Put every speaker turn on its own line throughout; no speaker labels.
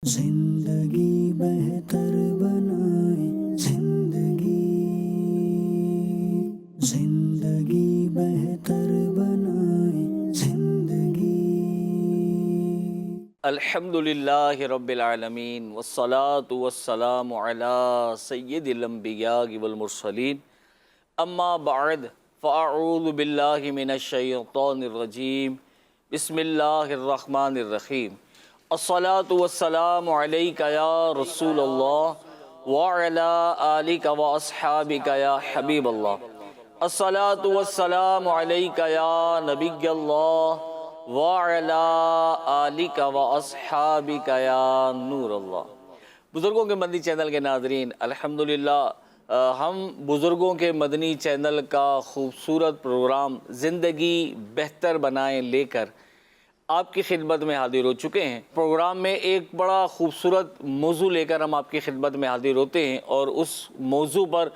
زندگی بہتر بنائے زندگی بہتر بنائے زندگی۔
الحمدللہ رب العالمین والصلاة والسلام علی سید الانبیاء والمرسلین، اما بعد فاعوذ باللہ من الشیطان الرجیم، بسم اللہ الرحمن الرحیم۔ الصلاة والسلام علیک یا رسول اللہ وعلی آلک واصحابک یا حبیب اللہ۔ الصلاة والسلام علیک یا نبی اللہ وعلی آلک واصحابک یا نور اللہ۔ بزرگوں کے مدنی چینل کے ناظرین، الحمدللہ ہم بزرگوں کے مدنی چینل کا خوبصورت پروگرام زندگی بہتر بنائیں لے کر آپ کی خدمت میں حاضر ہو چکے ہیں۔ پروگرام میں ایک بڑا خوبصورت موضوع لے کر ہم آپ کی خدمت میں حاضر ہوتے ہیں اور اس موضوع پر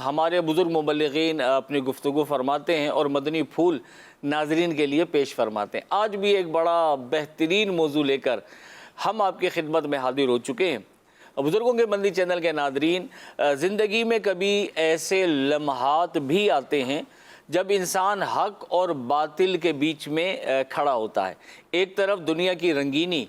ہمارے بزرگ مبلغین اپنی گفتگو فرماتے ہیں اور مدنی پھول ناظرین کے لیے پیش فرماتے ہیں۔ آج بھی ایک بڑا بہترین موضوع لے کر ہم آپ کی خدمت میں حاضر ہو چکے ہیں۔ بزرگوں کے مدنی چینل کے ناظرین، زندگی میں کبھی ایسے لمحات بھی آتے ہیں جب انسان حق اور باطل کے بیچ میں کھڑا ہوتا ہے۔ ایک طرف دنیا کی رنگینی،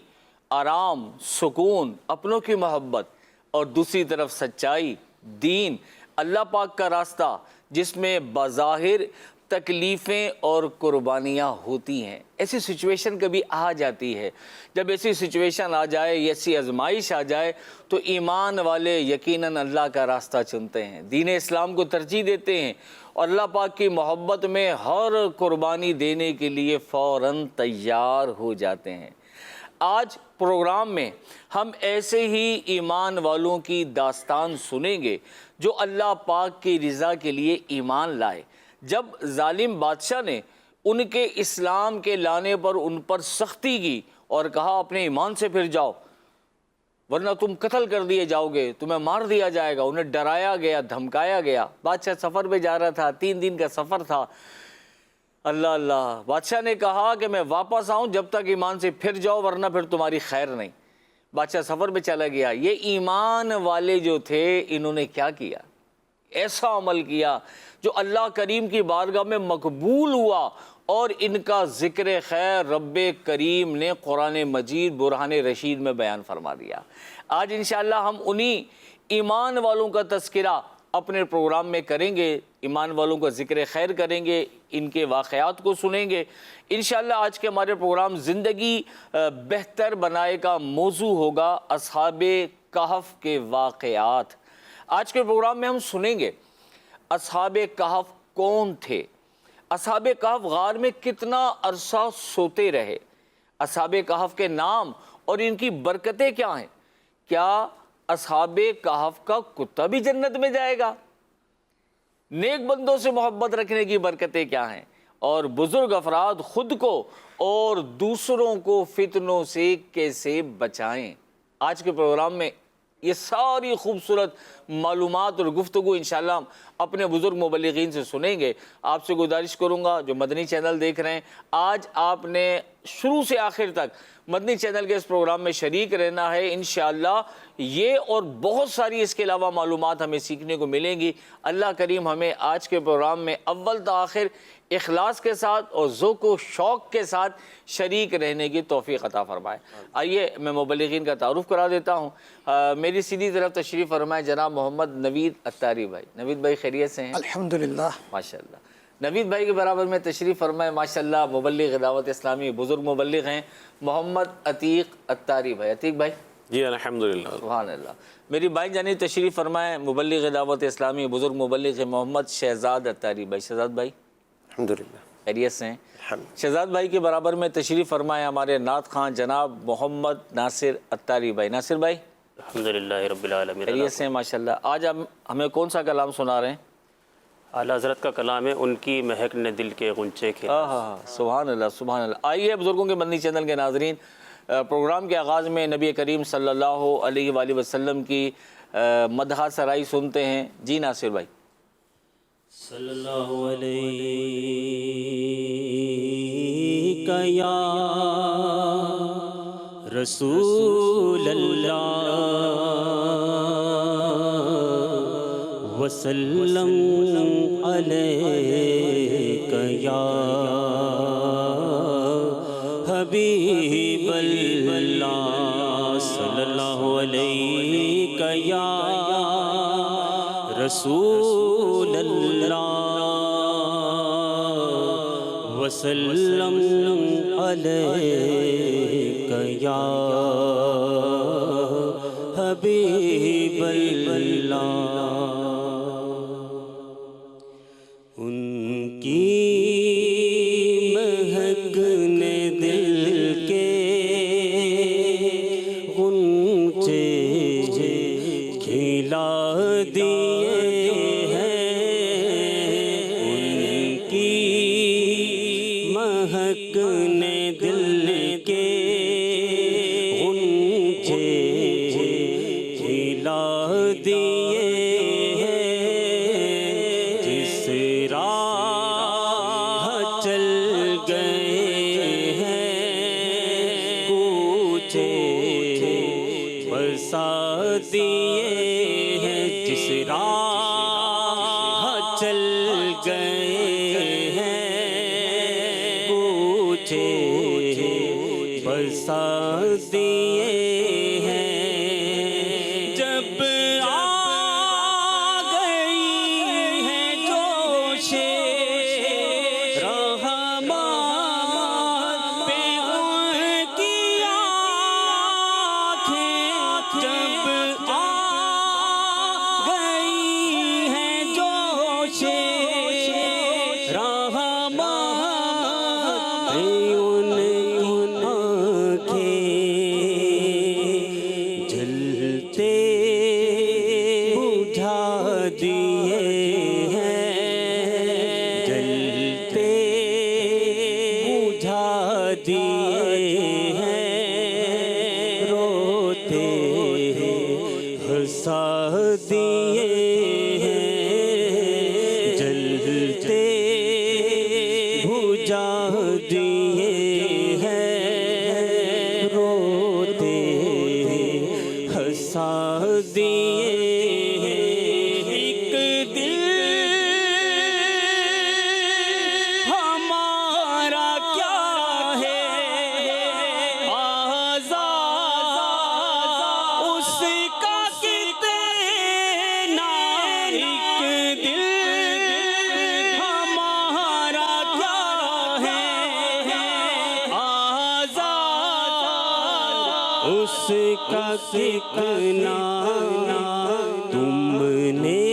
آرام، سکون، اپنوں کی محبت، اور دوسری طرف سچائی، دین، اللہ پاک کا راستہ جس میں بظاہر تکلیفیں اور قربانیاں ہوتی ہیں۔ ایسی سچویشن کبھی آ جاتی ہے۔ جب ایسی سچویشن آ جائے، ایسی آزمائش آ جائے تو ایمان والے یقیناً اللہ کا راستہ چنتے ہیں، دین اسلام کو ترجیح دیتے ہیں اور اللہ پاک کی محبت میں ہر قربانی دینے کے لیے فوراً تیار ہو جاتے ہیں۔ آج پروگرام میں ہم ایسے ہی ایمان والوں کی داستان سنیں گے جو اللہ پاک کی رضا کے لیے ایمان لائے۔ جب ظالم بادشاہ نے ان کے اسلام کے لانے پر ان پر سختی کی اور کہا اپنے ایمان سے پھر جاؤ ورنہ تم قتل کر دیے جاؤ گے، تمہیں مار دیا جائے گا، انہیں ڈرایا گیا، دھمکایا گیا۔ بادشاہ سفر پہ جا رہا تھا، 3 دن کا سفر تھا۔ اللہ بادشاہ نے کہا کہ میں واپس آؤں جب تک ایمان سے پھر جاؤ ورنہ پھر تمہاری خیر نہیں۔ بادشاہ سفر پہ چلا گیا۔ یہ ایمان والے جو تھے انہوں نے کیا کیا؟ ایسا عمل کیا جو اللہ کریم کی بارگاہ میں مقبول ہوا، اور ان کا ذکر خیر رب کریم نے قرآن مجید برہان رشید میں بیان فرما دیا۔ آج انشاءاللہ ہم انہی ایمان والوں کا تذکرہ اپنے پروگرام میں کریں گے، ایمان والوں کا ذکر خیر کریں گے، ان کے واقعات کو سنیں گے۔ انشاءاللہ آج کے ہمارے پروگرام زندگی بہتر بنائے کا موضوع ہوگا اصحاب کہف کے واقعات۔ آج کے پروگرام میں ہم سنیں گے اصحاب کہف کون تھے، اصحاب کہف غار میں کتنا عرصہ سوتے رہے، اصحاب کہف کے نام اور ان کی برکتیں کیا ہیں، کیا اصحاب کہف کا کتا بھی جنت میں جائے گا، نیک بندوں سے محبت رکھنے کی برکتیں کیا ہیں، اور بزرگ افراد خود کو اور دوسروں کو فتنوں سے کیسے بچائیں۔ آج کے پروگرام میں یہ ساری خوبصورت معلومات اور گفتگو انشاءاللہ ہم اپنے بزرگ مبلغین سے سنیں گے۔ آپ سے گزارش کروں گا جو مدنی چینل دیکھ رہے ہیں، آج آپ نے شروع سے آخر تک مدنی چینل کے اس پروگرام میں شریک رہنا ہے۔ انشاءاللہ یہ اور بہت ساری اس کے علاوہ معلومات ہمیں سیکھنے کو ملیں گی۔ اللہ کریم ہمیں آج کے پروگرام میں اول تا آخر اخلاص کے ساتھ اور ذوق و شوق کے ساتھ شریک رہنے کی توفیق عطا فرمائے۔ آئیے میں مبلغین کا تعارف کرا دیتا ہوں۔ میری سیدھی طرف تشریف فرمائے جناب محمد نوید اتاری بھائی۔ نوید بھائی خیریت سے ہیں؟
الحمدللہ
ماشاءاللہ۔ نوید بھائی کے برابر میں تشریف فرمائے ماشاءاللہ مبلغ دعوت اسلامی بزرگ مبلغ ہیں محمد عتیق اتاری بھائی۔ عتیق بھائی
جی الحمدللہ
سبحان اللہ۔ میری بھائی جانی تشریف فرمائے مبلغ دعوت اسلامی بزرگ مبلغ محمد شہزاد اتاری بھائی۔ شہزاد بھائی
الحمدللہ
خیریت سے ہیں؟ شہزاد بھائی کے برابر میں تشریف فرمائے ہمارے نعت خان جناب محمد ناصر اتاری بھائی۔ ناصر بھائی
الحمدللہ رب العالمین
خیریت سے ہیں ماشاءاللہ۔ آج ہمیں کون سا کلام سنا رہے ہیں؟
اعلیٰ حضرت کا کلام ہے ان کی مہک نے دل کے غنچے کے۔
سبحان اللہ سبحان اللہ۔ آئیے بزرگوں کے مدنی چینل کے ناظرین، پروگرام کے آغاز میں نبی کریم صلی اللہ علیہ وآلہ وسلم کی مدح سرائی سنتے ہیں۔ جی ناصر بھائی۔
صلی اللہ علیہ یا رسول اللہ وسلم علیک یا حبیب اللہ صلی اللہ علیہ یا رسول اللہ وسلم علیک یا حبیب اللہ. ان کی مہک نے دل کے غنچے کھلا دیے ہیں. ان کی مہک نے دل کے غنچے کھلا دیے ہیں. جس راہ چل گئے ہیں کوچے برسا دیے ہیں. جس راہ چل گئے ہیں کوچے برسا دیے ہیں. جب آ گئی ہے جوش رحمت پہ ان کی آنکھیں. جب آ گئی ہے جوش رحمت پہ ان کی آنکھیں جلتے بجھا دیے ہیں. جلتے بجھا دیے ہیں. روتے ہنسا دیے ہیں. جلتے بجھا دیے ہیں. روتے ہنسا دیے ہیں. ایک دل ہمارا کیا ہے آزاد اس کا کتنا. ایک دل ہمارا کیا ہے آزاد اس کا کتنا. تم نے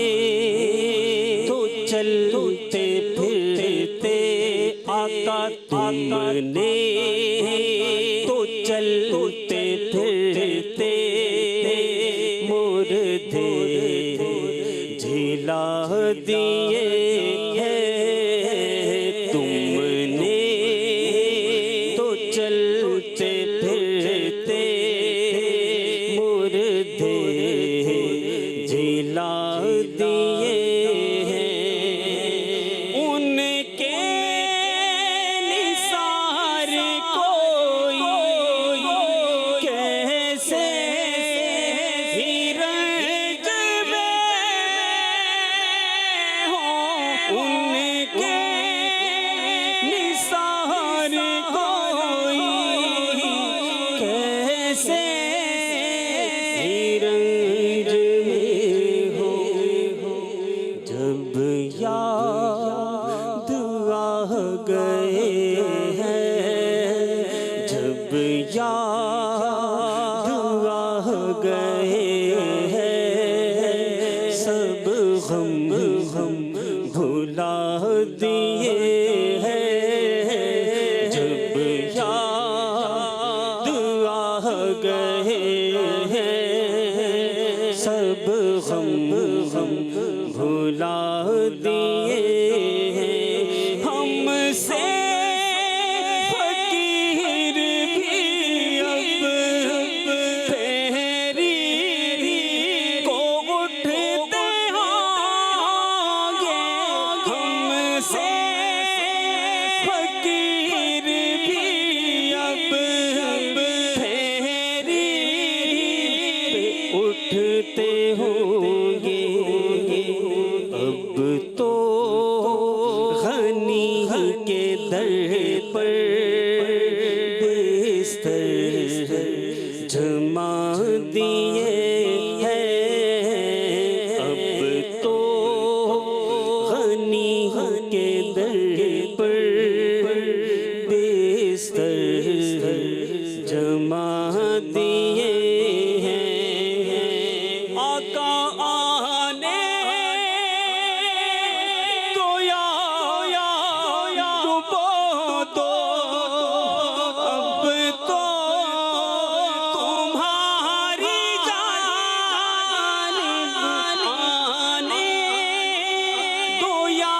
تو چلتے پھرتے آقا تم نے تو چلتے پھرتے مردے جھلا دیے ہیں. تم نے تو چلتے پھرتے مردے جھلا دیے ہیں. ان کے نثار کوئی کیسے ہی رنج میں ہوں. ان کے نثار کوئی کیسے ہی رنج میں ہو. جب یاد آ گئے ہیں. جب یاد آ گئے ہیں. سب غم بھلا دیے ہیں. جب یاد آ گئے ہیں. سب غم بھلا دیے ہیں. ہم سے فقیر بھی اب پھیری کو اٹھتے ہوں گے. ہم سے فقیر بھی اب پھیری اٹھتے ہوں گے اب تو غنی کے در پر بستر جما دیے ہیں، اب تو غنی کے در پر بستر جما دیے ہیں۔ آقا آنے کو یا ڈبو دو، اب تو تمہاری جانب آنے دو یا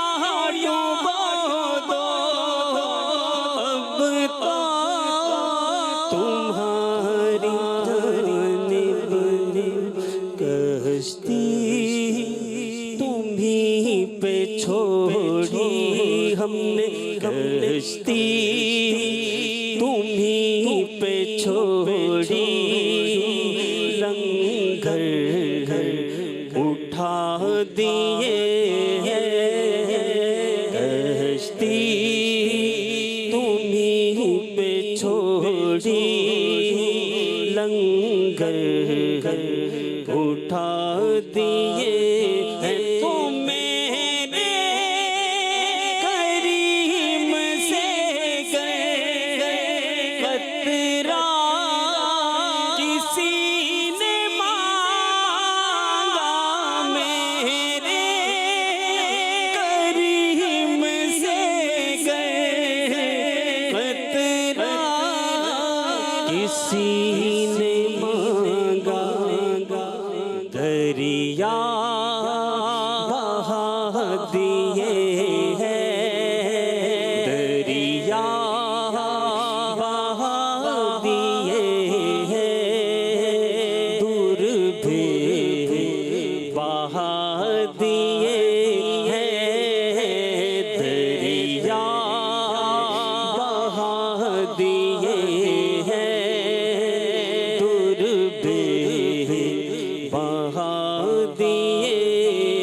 ڈبو دو، اب تو تمہاری جانب کشتی تمہیں پہ چھوڑی ہم نے، کشتی تمہیں پہ چھوڑی، لنگر اٹھا دیے ہیں، کشتی تمہیں پہ چھوڑی، لنگر اٹھا دیے ہیں۔ تو میرے کریم سے قطرہ کسی نے مانگا، میرے کریم سے قطرہ کسی نے مانگا، دریا بہا دیے ہیں، دریا بہا دیے ہیں، دور بھی بہا دیے ہیں، دریا بہا دیے ہیں، دور بھی بہا دیے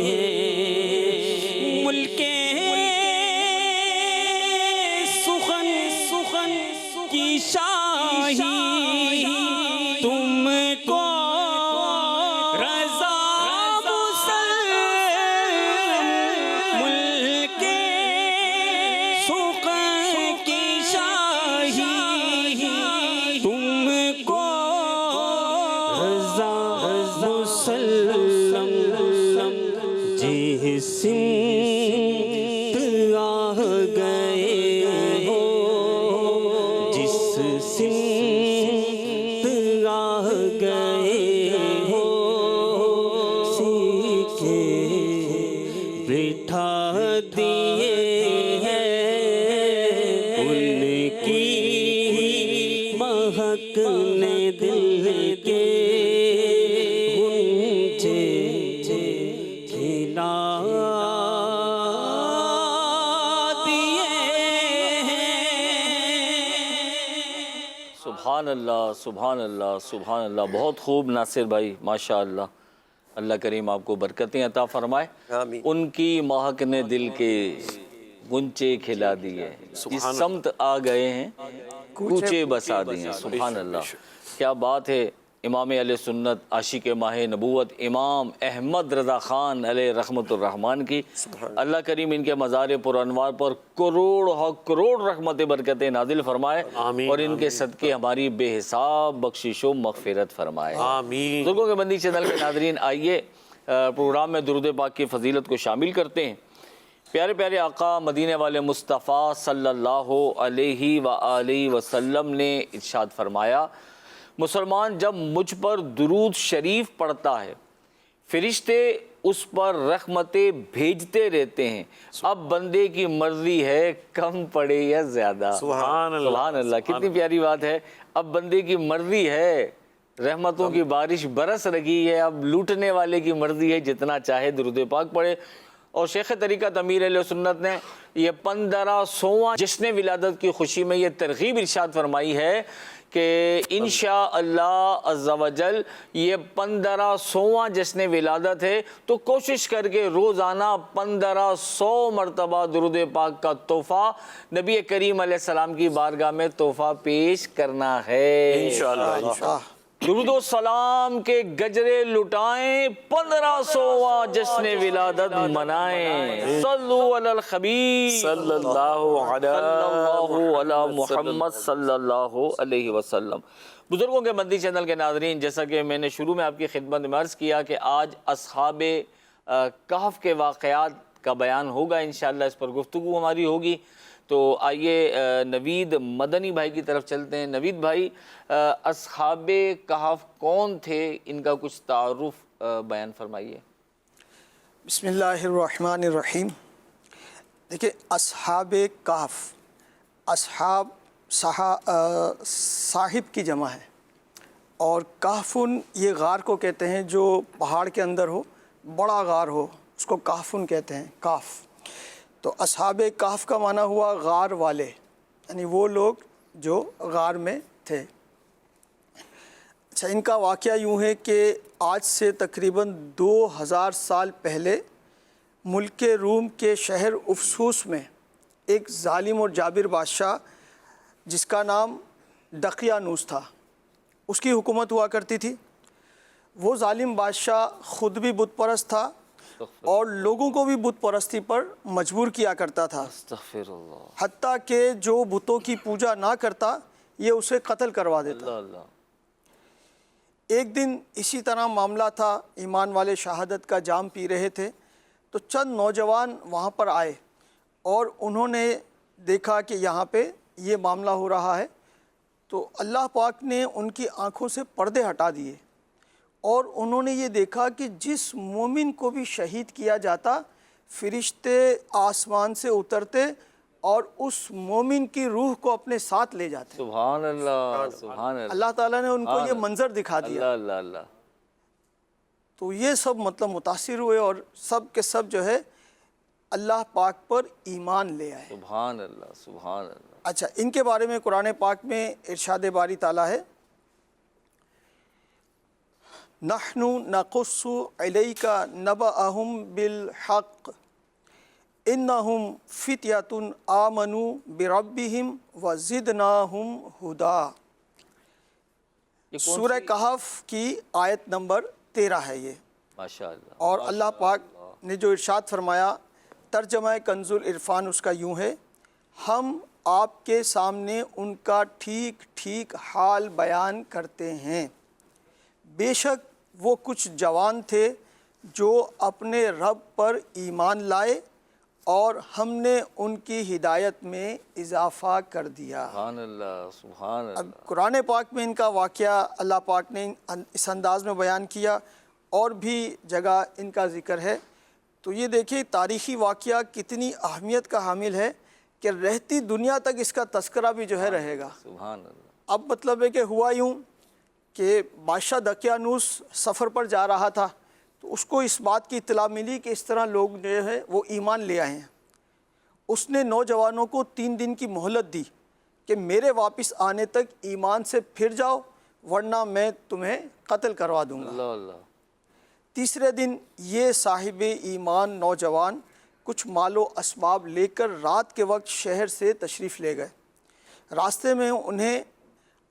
ہیں۔ ملک سخن کی شاہی تم کو رضا مسلم، ملک سخن کی شاہی تم کو رضا مسلم، جس سمت آ گئے ہو، جس سمت آ گئے ہو، سیکھے بٹھا دیے ہیں، ان کی مہک نے دل کے گنجے کھلا دیے ہیں۔
سبحان اللہ سبحان اللہ سبحان اللہ، بہت خوب ناصر بھائی، ماشاء اللہ، اللہ کریم آپ کو برکتیں عطا فرمائے۔ ان کی مہک نے دل کے گنچے کھلا دیے، جس سمت آ گئے ہیں کوچے بسا دیے۔ سبحان اللہ، کیا بات ہے۔ امام اہل سنت عاشق ماہ نبوت امام احمد رضا خان علیہ رحمت الرحمن کی اللہ کریم ان کے مزار پر انوار پر کروڑ رحمت برکتیں نازل فرمائے، اور ان کے صدقے ہماری بے حساب بخشش و مغفرت فرمائے۔
آمین۔
بزرگوں کے بندی چینل کے ناظرین، آئیے پروگرام میں درود پاک کی فضیلت کو شامل کرتے ہیں۔ پیارے پیارے آقا مدینے والے مصطفیٰ صلی اللہ علیہ وآلہ وسلم نے ارشاد فرمایا، مسلمان جب مجھ پر درود شریف پڑھتا ہے فرشتے اس پر رحمتیں بھیجتے رہتے ہیں، اب بندے کی مرضی ہے کم پڑے یا زیادہ۔
سبحان اللہ،
سبحان اللہ، کتنی پیاری بات ہے۔ اب بندے کی مرضی ہے، رحمتوں کی بارش برس رہی ہے، اب لوٹنے والے کی مرضی ہے جتنا چاہے درود پاک پڑھے۔ اور شیخ طریقت امیر اہل سنت نے یہ 1500واں جشن ولادت کی خوشی میں یہ ترغیب ارشاد فرمائی ہے کہ انشاءاللہ عز و جل یہ 1500واں جشن ولادت ہے، تو کوشش کر کے روزانہ 1500 مرتبہ درود پاک کا تحفہ نبی کریم علیہ السلام کی بارگاہ میں تحفہ پیش کرنا ہے
انشاءاللہ
درود و سلام کے گجرے لٹائیں، 1500واں جشن ولادت منائیں، صلو علی الحبیب
صلی اللہ
علی محمد صلی اللہ علیہ وسلم۔ بزرگوں کے مدنی چینل کے ناظرین، جیسا کہ میں نے شروع میں آپ کی خدمت میں عرض کیا کہ آج اصحاب کہف کے واقعات کا بیان ہوگا، انشاءاللہ اس پر گفتگو ہماری ہوگی۔ تو آئیے نوید مدنی بھائی کی طرف چلتے ہیں۔ نوید بھائی، اصحاب کہف کون تھے، ان کا کچھ تعارف بیان فرمائیے۔
بسم اللہ الرحمن الرحیم۔ دیکھیں، اصحاب کہف، اصحاب صاحب کی جمع ہے، اور کہفن یہ غار کو کہتے ہیں جو پہاڑ کے اندر ہو، بڑا غار ہو، اس کو کہفن کہتے ہیں، کہف۔ تو اصحاب کہف کا معنی ہوا غار والے، یعنی وہ لوگ جو غار میں تھے۔ اچھا، ان کا واقعہ یوں ہے کہ آج سے تقریباً 2000 سال پہلے ملک روم کے شہر افسوس میں ایک ظالم اور جابر بادشاہ جس کا نام دقیانوس تھا، اس کی حکومت ہوا کرتی تھی۔ وہ ظالم بادشاہ خود بھی بت پرست تھا اور لوگوں کو بھی بت پرستی پر مجبور کیا کرتا تھا،
استغفر اللہ،
حتیٰ کہ جو بتوں کی پوجا نہ کرتا یہ اسے قتل کروا دیتا۔
اللہ۔
ایک دن اسی طرح معاملہ تھا، ایمان والے شہادت کا جام پی رہے تھے، تو چند نوجوان وہاں پر آئے اور انہوں نے دیکھا کہ یہاں پہ یہ معاملہ ہو رہا ہے، تو اللہ پاک نے ان کی آنکھوں سے پردے ہٹا دیے، اور انہوں نے یہ دیکھا کہ جس مومن کو بھی شہید کیا جاتا، فرشتے آسمان سے اترتے اور اس مومن کی روح کو اپنے ساتھ لے جاتے۔
سبحان اللہ، سبحان اللہ،
اللہ تعالیٰ نے ان کو یہ منظر دکھا دیا۔
اللہ اللہ۔
تو یہ سب مطلب متاثر ہوئے اور سب کے سب جو ہے اللہ پاک پر ایمان لے آئے۔
سبحان اللہ، سبحان اللہ۔
اچھا، ان کے بارے میں قرآن پاک میں ارشاد باری تعالیٰ ہے، نحن نقص علیک نبأہم بالحق انہم فتیۃ آمنوا بربہم وزدناہم ہدی۔ سورہ کہف کی آیت نمبر 13 ہے یہ،
ماشاءاللہ۔
اور اللہ پاک نے جو ارشاد فرمایا، ترجمہ کنز العرفان اس کا یوں ہے، ہم آپ کے سامنے ان کا ٹھیک ٹھیک حال بیان کرتے ہیں، بے شک وہ کچھ جوان تھے جو اپنے رب پر ایمان لائے اور ہم نے ان کی ہدایت میں اضافہ کر دیا۔
سبحان اللہ، سبحان
اب
اللہ۔
قرآن پاک میں ان کا واقعہ اللہ پاک نے اس انداز میں بیان کیا، اور بھی جگہ ان کا ذکر ہے۔ تو یہ دیکھیں تاریخی واقعہ کتنی اہمیت کا حامل ہے کہ رہتی دنیا تک اس کا تذکرہ بھی جو ہے رہے گا۔
سبحان اللہ۔
اب مطلب ہے کہ ہوا یوں کہ بادشاہ دقیانوس سفر پر جا رہا تھا، تو اس کو اس بات کی اطلاع ملی کہ اس طرح لوگ جو ہے وہ ایمان لے آئے ہیں۔ اس نے نوجوانوں کو 3 دن کی مہلت دی کہ میرے واپس آنے تک ایمان سے پھر جاؤ، ورنہ میں تمہیں قتل کروا دوں گا۔
اللہ اللہ۔
تیسرے دن یہ صاحب ایمان نوجوان کچھ مال و اسباب لے کر رات کے وقت شہر سے تشریف لے گئے۔ راستے میں انہیں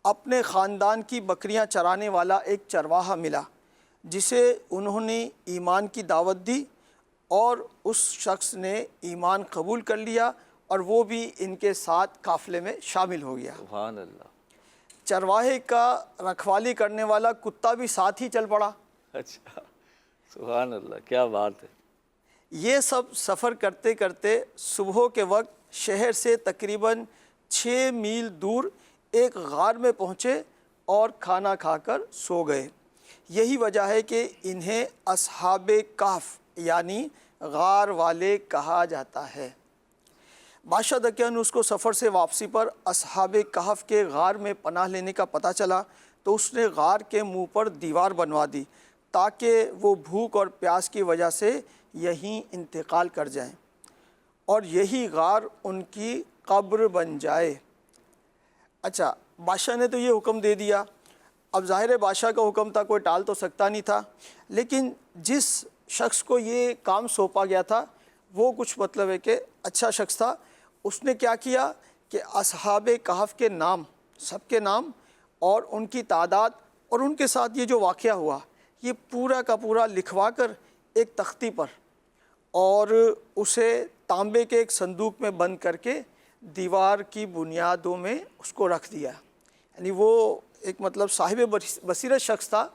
اپنے خاندان کی بکریاں چرانے والا ایک چرواہا ملا، جسے انہوں نے ایمان کی دعوت دی، اور اس شخص نے ایمان قبول کر لیا اور وہ بھی ان کے ساتھ قافلے میں شامل ہو گیا۔
سبحان اللہ۔
چرواہے کا رکھوالی کرنے والا کتا بھی ساتھ ہی چل پڑا۔
اچھا، سبحان اللہ، کیا بات ہے۔
یہ سب سفر کرتے کرتے صبح کے وقت شہر سے تقریباً 6 میل دور ایک غار میں پہنچے اور کھانا کھا کر سو گئے۔ یہی وجہ ہے کہ انہیں اصحاب کہف یعنی غار والے کہا جاتا ہے۔ بادشاہ دقیانوس کو سفر سے واپسی پر اصحاب کہف کے غار میں پناہ لینے کا پتہ چلا، تو اس نے غار کے منہ پر دیوار بنوا دی تاکہ وہ بھوک اور پیاس کی وجہ سے یہیں انتقال کر جائیں، اور یہی غار ان کی قبر بن جائے۔ اچھا، بادشاہ نے تو یہ حکم دے دیا، اب ظاہر ہے بادشاہ کا حکم تھا، کوئی ٹال تو سکتا نہیں تھا، لیکن جس شخص کو یہ کام سونپا گیا تھا وہ کچھ مطلب ہے کہ اچھا شخص تھا. اس نے کیا کیا کہ اصحاب کہف کے نام، سب کے نام اور ان کی تعداد اور ان کے ساتھ یہ جو واقعہ ہوا یہ پورا کا پورا لکھوا کر ایک تختی پر اور اسے تانبے کے ایک صندوق میں بند کر کے دیوار کی بنیادوں میں اس کو رکھ دیا. یعنی وہ ایک مطلب صاحب بصیرت شخص تھا،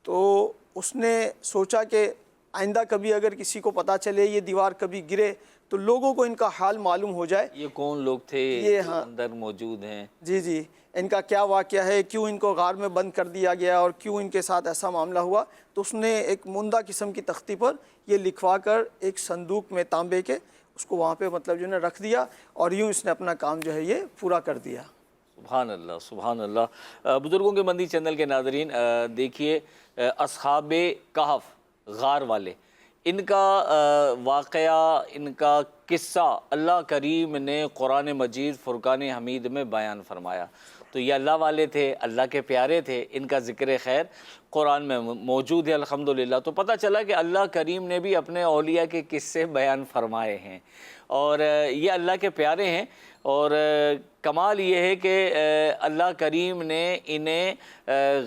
تو اس نے سوچا کہ آئندہ کبھی اگر کسی کو پتہ چلے یہ دیوار کبھی گرے تو لوگوں کو ان کا حال معلوم ہو جائے.
یہ کون لوگ تھے
یہ
جو
ہاں
اندر موجود ہیں؟
جی ان کا کیا واقعہ ہے، کیوں ان کو غار میں بند کر دیا گیا اور کیوں ان کے ساتھ ایسا معاملہ ہوا. تو اس نے ایک مندہ قسم کی تختی پر یہ لکھوا کر ایک صندوق میں تانبے کے اس کو وہاں پہ مطلب جو ہے رکھ دیا اور یوں اس نے اپنا کام جو ہے یہ پورا کر دیا.
سبحان اللہ سبحان اللہ. بزرگوں کے مندی چینل کے ناظرین دیکھیے اصحاب کہف غار والے، ان کا واقعہ، ان کا قصہ اللہ کریم نے قرآن مجید فرقان حمید میں بیان فرمایا. تو یہ اللہ والے تھے، اللہ کے پیارے تھے، ان کا ذکر خیر قرآن میں موجود ہے الحمدللہ. تو پتہ چلا کہ اللہ کریم نے بھی اپنے اولیاء کے قصے بیان فرمائے ہیں اور یہ اللہ کے پیارے ہیں. اور کمال یہ ہے کہ اللہ کریم نے انہیں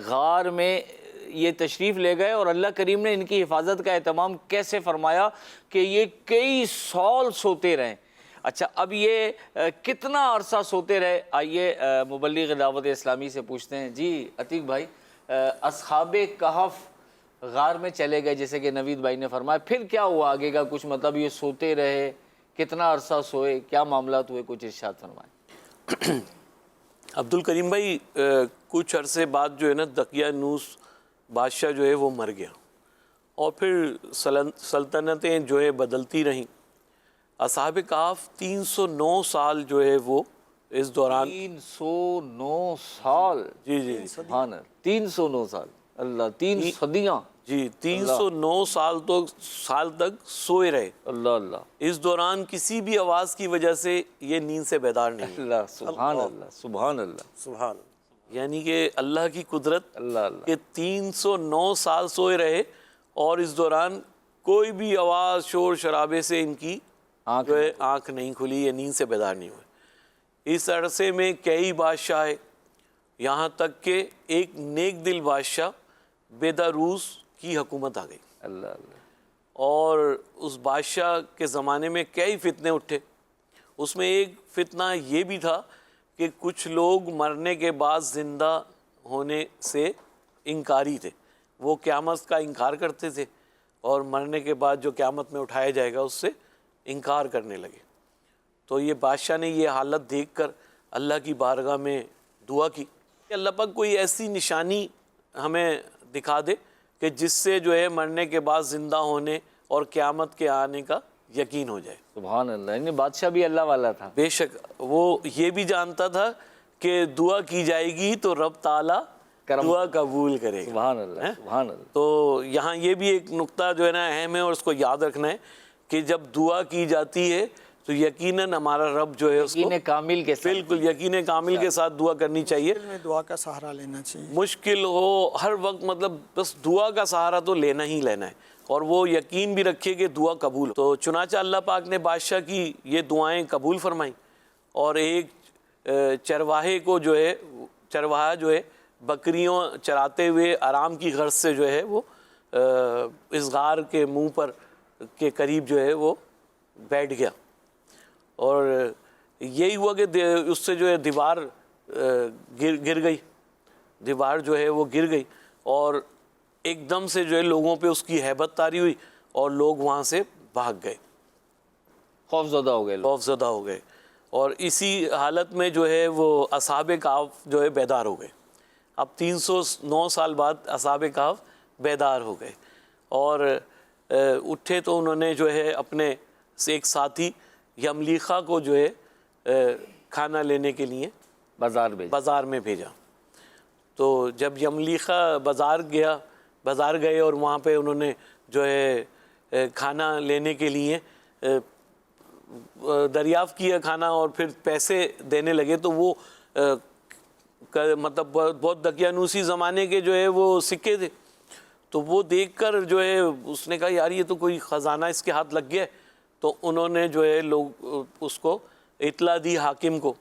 غار میں یہ تشریف لے گئے اور اللہ کریم نے ان کی حفاظت کا اہتمام کیسے فرمایا کہ یہ کئی سال سوتے رہیں. اچھا اب یہ کتنا عرصہ سوتے رہے؟ آئیے مبلغ دعوت اسلامی سے پوچھتے ہیں. جی عتیق بھائی، اصحاب کہف غار میں چلے گئے جیسے کہ نوید بھائی نے فرمایا، پھر کیا ہوا آگے کا کچھ مطلب یہ سوتے رہے، کتنا عرصہ سوئے، کیا معاملات ہوئے، کچھ ارشاد فرمائیں.
عبد الکریم بھائی، کچھ عرصے بعد جو ہے نا دقیانوس بادشاہ جو ہے وہ مر گیا اور پھر سلطنتیں جو ہے بدلتی رہیں. اصحاب کہف 309 سال جو ہے وہ اس دوران
309 سال.
جی
سبحان اللہ، 309 سال، اللہ، 3 صدیاں.
جی 309 سال تک سوئے رہے.
اللہ اللہ.
اس دوران کسی بھی آواز کی وجہ سے یہ نیند سے بیدار نہیں.
اللہ سبحان اللہ سبحان اللہ
سبحان. یعنی کہ اللہ کی قدرت
اللہ اللہ.
کہ 309 سال سوئے رہے اور اس دوران کوئی بھی آواز شور شرابے سے ان کی جو ہے آنکھ نہیں کھلی، یہ نیند سے بیدار نہیں ہوئے. اس عرصے میں کئی بادشاہ آئے، یہاں تک کہ ایک نیک دل بادشاہ بیداروس کی حکومت آ گئی.
اللہ اللہ.
اور اس بادشاہ کے زمانے میں کئی فتنے اٹھے. اس میں ایک فتنہ یہ بھی تھا کہ کچھ لوگ مرنے کے بعد زندہ ہونے سے انکاری تھے. وہ قیامت کا انکار کرتے تھے اور مرنے کے بعد جو قیامت میں اٹھایا جائے گا اس سے انکار کرنے لگے. تو یہ بادشاہ نے یہ حالت دیکھ کر اللہ کی بارگاہ میں دعا کی کہ اللہ پاک کوئی ایسی نشانی ہمیں دکھا دے کہ جس سے جو ہے مرنے کے بعد زندہ ہونے اور قیامت کے آنے کا یقین ہو جائے.
سبحان اللہ. یعنی بادشاہ بھی اللہ والا تھا.
بے شک وہ یہ بھی جانتا تھا کہ دعا کی جائے گی تو رب تعالیٰ دعا قبول کرے گا.
سبحان اللہ سبحان اللہ.
تو یہاں یہ بھی ایک نقطہ جو ہے نا اہم ہے اور اس کو یاد رکھنا ہے کہ جب دعا کی جاتی ہے تو یقیناً ہمارا رب جو ہے اس کو
یقین کامل کے ساتھ،
بالکل یقین کامل کے ساتھ دعا کرنی چاہیے.
میں دعا کا سہارا لینا چاہیے.
مشکل ہو ہر وقت مطلب بس دعا کا سہارا تو لینا ہی لینا ہے اور وہ یقین بھی رکھے کہ دعا قبول ہو. تو چنانچہ اللہ پاک نے بادشاہ کی یہ دعائیں قبول فرمائیں اور ایک چرواہے کو جو ہے چرواہا جو ہے بکریوں چراتے ہوئے آرام کی غرض سے جو ہے وہ اس غار کے منہ پر کے قریب جو ہے وہ بیٹھ گیا اور یہی ہوا کہ اس سے جو ہے دیوار گر گئی. دیوار جو ہے وہ گر گئی اور ایک دم سے جو ہے لوگوں پہ اس کی ہیبت طاری ہوئی اور لوگ وہاں سے بھاگ گئے،
خوف زدہ ہو گئے.
خوف زدہ ہو گئے اور اسی حالت میں جو ہے وہ اصحاب کہف جو ہے بیدار ہو گئے. اب 309 سال بعد اصحاب کہف بیدار ہو گئے اور اٹھے تو انہوں نے جو ہے اپنے ایک ساتھی یملیخا کو جو ہے کھانا لینے کے لیے بازار میں بھیجا. تو جب یملیخا بازار گئے اور وہاں پہ انہوں نے جو ہے کھانا لینے کے لیے دریافت کیا کھانا اور پھر پیسے دینے لگے تو وہ مطلب بہت دقیانوسی زمانے کے جو ہے وہ سکے تھے، تو وہ دیکھ کر جو ہے اس نے کہا یار یہ تو کوئی خزانہ اس کے ہاتھ لگ گیا ہے، تو انہوں نے جو ہے لوگ اس کو اطلاع دی حاکم کو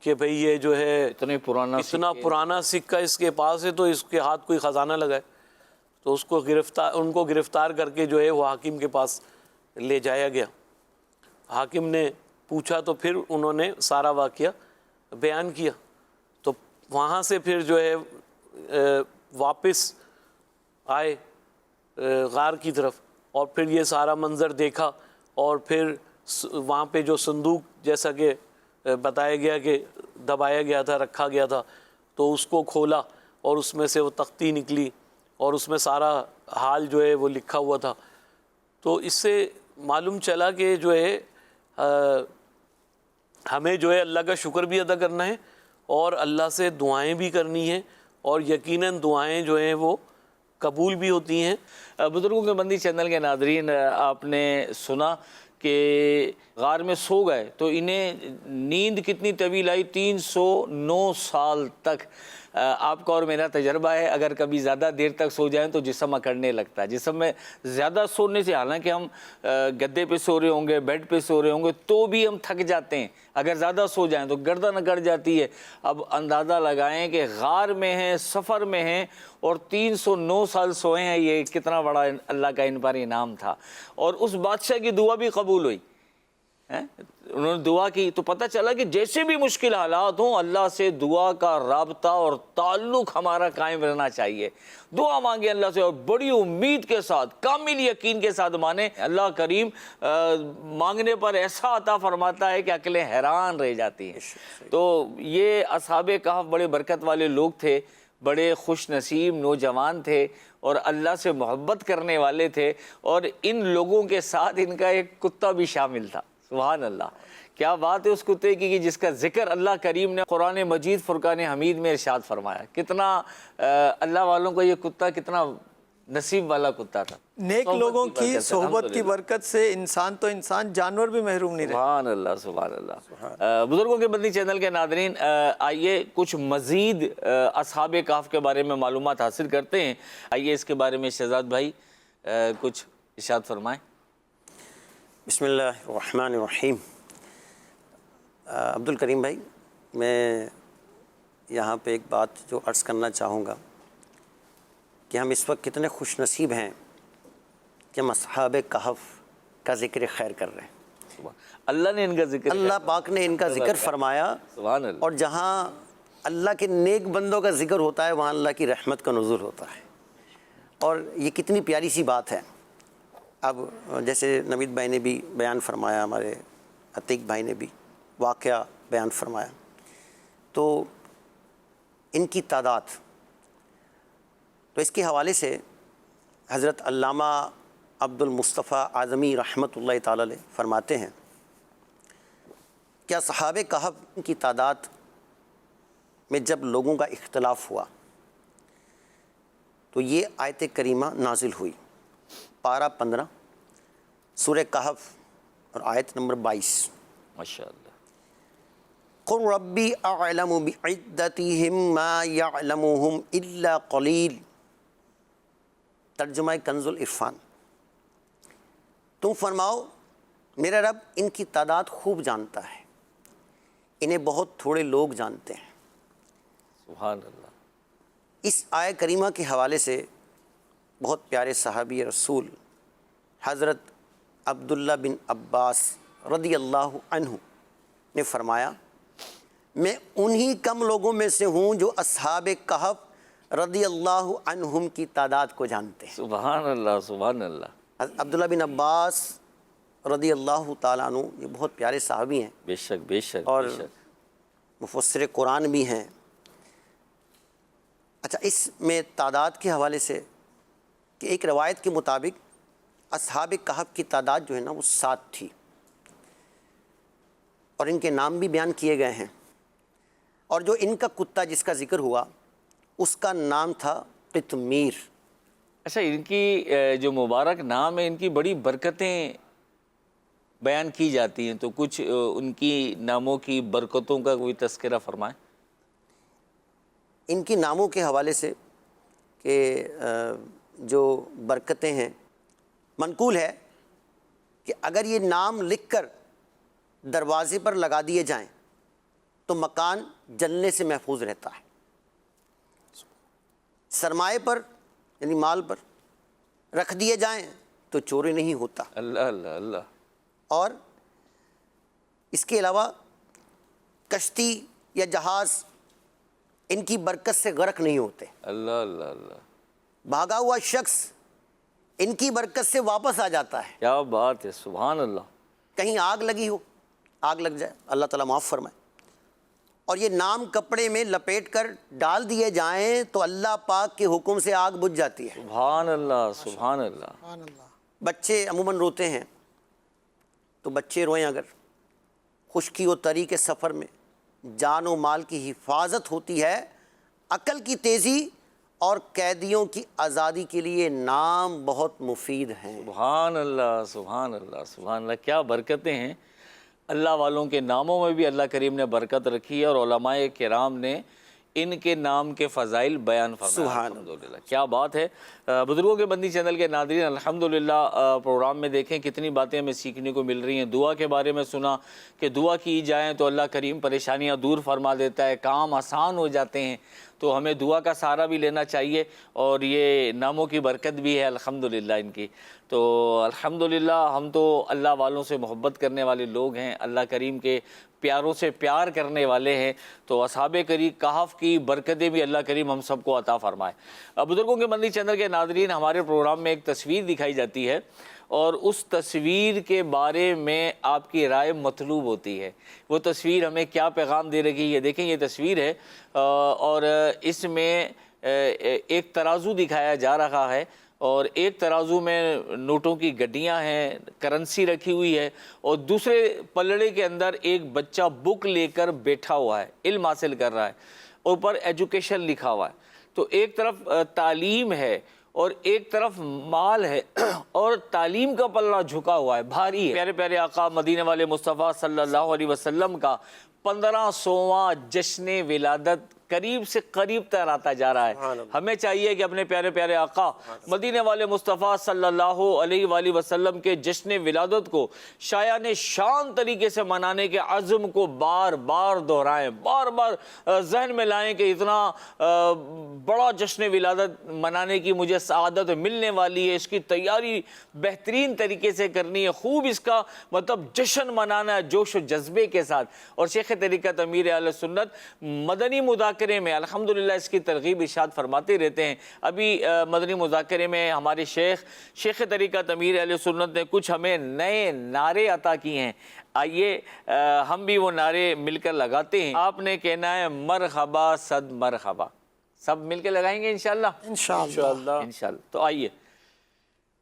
کہ بھئی یہ جو ہے
اتنا
پرانا سکہ اس کے پاس ہے، تو اس کے ہاتھ کوئی خزانہ لگا ہے۔ تو ان کو گرفتار کر کے جو ہے وہ حاکم کے پاس لے جایا گیا۔ حاکم نے پوچھا تو پھر انہوں نے سارا واقعہ بیان کیا، تو وہاں سے پھر جو ہے واپس آئے غار کی طرف، اور پھر یہ سارا منظر دیکھا، اور پھر وہاں پہ جو صندوق جیسا کہ بتایا گیا کہ دبایا گیا تھا، رکھا گیا تھا، تو اس کو کھولا اور اس میں سے وہ تختی نکلی اور اس میں سارا حال جو ہے وہ لکھا ہوا تھا۔ تو اس سے معلوم چلا کہ جو ہے ہمیں جو ہے اللہ کا شکر بھی ادا کرنا ہے اور اللہ سے دعائیں بھی کرنی ہیں، اور یقیناً دعائیں جو ہیں وہ قبول بھی ہوتی ہیں۔
بزرگوں کے بندی چینل کے ناظرین، آپ نے سنا کہ غار میں سو گئے تو انہیں نیند کتنی طویل آئی، 309 سال تک۔ آپ کا اور میرا تجربہ ہے، اگر کبھی زیادہ دیر تک سو جائیں تو جسم اکڑنے لگتا ہے۔ جسم میں زیادہ سونے سے، حالانکہ ہم گدے پہ سو رہے ہوں گے، بیڈ پہ سو رہے ہوں گے، تو بھی ہم تھک جاتے ہیں۔ اگر زیادہ سو جائیں تو گردن اکڑ جاتی ہے۔ اب اندازہ لگائیں کہ غار میں ہیں، سفر میں ہیں، اور 309 سال سوئے ہیں، یہ کتنا بڑا اللہ کا ان پر انعام تھا۔ اور اس بادشاہ کی دعا بھی قبول ہوئی۔ انہوں نے دعا کی تو پتہ چلا کہ جیسے بھی مشکل حالات ہوں، اللہ سے دعا کا رابطہ اور تعلق ہمارا قائم رہنا چاہیے۔ دعا مانگے اللہ سے، اور بڑی امید کے ساتھ، کامل یقین کے ساتھ مانے۔ اللہ کریم مانگنے پر ایسا عطا فرماتا ہے کہ عقلیں حیران رہ جاتی ہیں۔ تو یہ اصحاب کہف بڑے برکت والے لوگ تھے، بڑے خوش نصیب نوجوان تھے، اور اللہ سے محبت کرنے والے تھے، اور ان لوگوں کے ساتھ ان کا ایک کتا بھی شامل تھا۔ سبحان اللہ، کیا بات ہے اس کتے کی کہ جس کا ذکر اللہ کریم نے قرآن مجید فرقان حمید میں ارشاد فرمایا۔ کتنا اللہ والوں کو یہ کتا کتنا نصیب والا کتا تھا۔
نیک لوگوں کی صحبت کی برکت سے انسان تو انسان، جانور بھی محروم نہیں رہے۔
سبحان اللہ، سبحان اللہ۔ بزرگوں کے بندی چینل کے ناظرین، آئیے کچھ مزید اصحاب کہف کے بارے میں معلومات حاصل کرتے ہیں۔ آئیے اس کے بارے میں شہزاد بھائی کچھ ارشاد فرمائیں۔
بسم اللہ الرحمن الرحیم۔ عبد الکریم بھائی، میں یہاں پہ ایک بات جو عرض کرنا چاہوں گا کہ ہم اس وقت کتنے خوش نصیب ہیں کہ ہم اصحاب کہف کا ذکر خیر کر رہے ہیں۔
اللہ نے ان کا ذکر،
اللہ پاک نے ان کا ذکر فرمایا،
سبحان اللہ۔
اور جہاں اللہ کے نیک بندوں کا ذکر ہوتا ہے وہاں اللہ کی رحمت کا نزول ہوتا ہے، اور یہ کتنی پیاری سی بات ہے۔ اب جیسے نوید بھائی نے بھی بیان فرمایا، ہمارے عتیق بھائی نے بھی واقعہ بیان فرمایا، تو ان کی تعداد، تو اس کے حوالے سے حضرت علامہ عبد المصطفیٰ اعظمی رحمۃ اللہ تعالی علیہ فرماتے ہیں کہ اصحاب کہف کی تعداد میں جب لوگوں کا اختلاف ہوا تو یہ آیت کریمہ نازل ہوئی، پارہ 15 سورہ کہف اور آیت نمبر 22۔
ماشاءاللہ۔
قل ربی اعلم بعدتہم ما یعلمہم الا قلیل، ترجمہ کنز العرفان۔ تم فرماؤ میرا رب ان کی تعداد خوب جانتا ہے، انہیں بہت تھوڑے لوگ جانتے ہیں۔
سبحان اللہ۔
اس آیہ کریمہ کے حوالے سے بہت پیارے صحابی رسول حضرت عبداللہ بن عباس رضی اللہ عنہ نے فرمایا، میں انہی کم لوگوں میں سے ہوں جو اصحاب کہف رضی اللہ عنہم کی تعداد کو جانتے ہیں۔
سبحان اللہ، سبحان اللہ۔
عبداللہ بن عباس رضی اللہ تعالیٰ عنہ یہ بہت پیارے صحابی ہیں،
بے شک، بے شک،
اور
بے شک۔
مفسر قرآن بھی ہیں۔ اچھا، اس میں تعداد کے حوالے سے کہ ایک روایت کے مطابق اصحاب کہف کی تعداد جو ہے نا وہ 7 تھی، اور ان کے نام بھی بیان کیے گئے ہیں، اور جو ان کا کتا جس کا ذکر ہوا اس کا نام تھا قطمیر۔
اچھا، ان کی جو مبارک نام ہے، ان کی بڑی برکتیں بیان کی جاتی ہیں، تو کچھ ان کی ناموں کی برکتوں کا کوئی تذکرہ فرمائیں۔
ان کی ناموں کے حوالے سے کہ جو برکتیں ہیں، منقول ہے کہ اگر یہ نام لکھ کر دروازے پر لگا دیے جائیں تو مکان جلنے سے محفوظ رہتا ہے، سرمایے پر یعنی مال پر رکھ دیے جائیں تو چوری نہیں ہوتا،
اللہ اللہ اللہ،
اور اس کے علاوہ کشتی یا جہاز ان کی برکت سے غرق نہیں ہوتے،
اللہ اللہ اللہ،
بھاگا ہوا شخص ان کی برکت سے واپس آ جاتا ہے،
کیا بات ہے، سبحان اللہ،
کہیں آگ لگی ہو، آگ لگ جائے اللہ تعالیٰ معاف فرمائے، اور یہ نام کپڑے میں لپیٹ کر ڈال دیے جائیں تو اللہ پاک کے حکم سے آگ بجھ جاتی ہے۔
سبحان اللہ سبحان اللہ،
سبحان اللہ۔
بچے عموماً روتے ہیں تو بچے روئیں اگر، خشکی و تری کے سفر میں جان و مال کی حفاظت ہوتی ہے، عقل کی تیزی اور قیدیوں کی آزادی کے لیے نام بہت مفید ہیں۔
سبحان اللہ سبحان اللہ سبحان اللہ، کیا برکتیں ہیں اللہ والوں کے ناموں میں بھی اللہ کریم نے برکت رکھی ہے، اور علماء کرام نے ان کے نام کے فضائل بیان فرمائے،
سبحان
الحمدللہ، کیا بات ہے۔ بزرگوں کے بندی چینل کے ناظرین، الحمدللہ پروگرام میں دیکھیں کتنی باتیں ہمیں سیکھنے کو مل رہی ہیں۔ دعا کے بارے میں سنا کہ دعا کی جائیں تو اللہ کریم پریشانیاں دور فرما دیتا ہے، کام آسان ہو جاتے ہیں، تو ہمیں دعا کا سہارا بھی لینا چاہیے، اور یہ ناموں کی برکت بھی ہے الحمدللہ ان کی۔ تو الحمدللہ ہم تو اللہ والوں سے محبت کرنے والے لوگ ہیں، اللہ کریم کے پیاروں سے پیار کرنے والے ہیں، تو اصحاب کریم کہف کی برکتیں بھی اللہ کریم ہم سب کو عطا فرمائے۔ بزرگوں کے مندی چینل کے ناظرین، ہمارے پروگرام میں ایک تصویر دکھائی جاتی ہے، اور اس تصویر کے بارے میں آپ کی رائے مطلوب ہوتی ہے۔ وہ تصویر ہمیں کیا پیغام دے رہی ہے، یہ دیکھیں، یہ تصویر ہے اور اس میں ایک ترازو دکھایا جا رہا ہے، اور ایک ترازو میں نوٹوں کی گڈیاں ہیں، کرنسی رکھی ہوئی ہے، اور دوسرے پلڑے کے اندر ایک بچہ بک لے کر بیٹھا ہوا ہے، علم حاصل کر رہا ہے، اوپر ایجوکیشن لکھا ہوا ہے۔ تو ایک طرف تعلیم ہے اور ایک طرف مال ہے، اور تعلیم کا پلڑا جھکا ہوا ہے، بھاری ہے۔ پیارے پیارے آقا مدینے والے مصطفیٰ صلی اللہ علیہ وسلم کا 1500واں جشن ولادت قریب سے قریب تر آتا جا رہا ہے۔ ہمیں چاہیے کہ اپنے پیارے پیارے آقا مدینے والے مصطفیٰ صلی اللہ علیہ وآلہ وسلم کے جشن ولادت کو شایان شان طریقے سے منانے کے عزم کو بار بار دہرائیں، بار بار ذہن میں لائیں کہ اتنا بڑا جشن ولادت منانے کی مجھے سعادت ملنے والی ہے، اس کی تیاری بہترین طریقے سے کرنی ہے، خوب اس کا مطلب جشن منانا ہے جوش و جذبے کے ساتھ۔ اور شیخ طریقت امیر اہل سنت مدنی مذاکرے میں الحمدللہ اس کی ترغیب ارشاد فرماتے رہتے ہیں۔ ابھی مدنی مذاکرے میں ہمارے شیخ طریقت امیر اہل سنت نے کچھ ہمیں نئے نعرے عطا کیے ہیں، آئیے ہم بھی وہ نعرے مل کر لگاتے ہیں۔ آپ نے کہنا ہے مرحبا صد مرحبا، سب مل کے لگائیں گے انشاءاللہ؟
انشاءاللہ۔
انشاءاللہ۔ تو آئیے،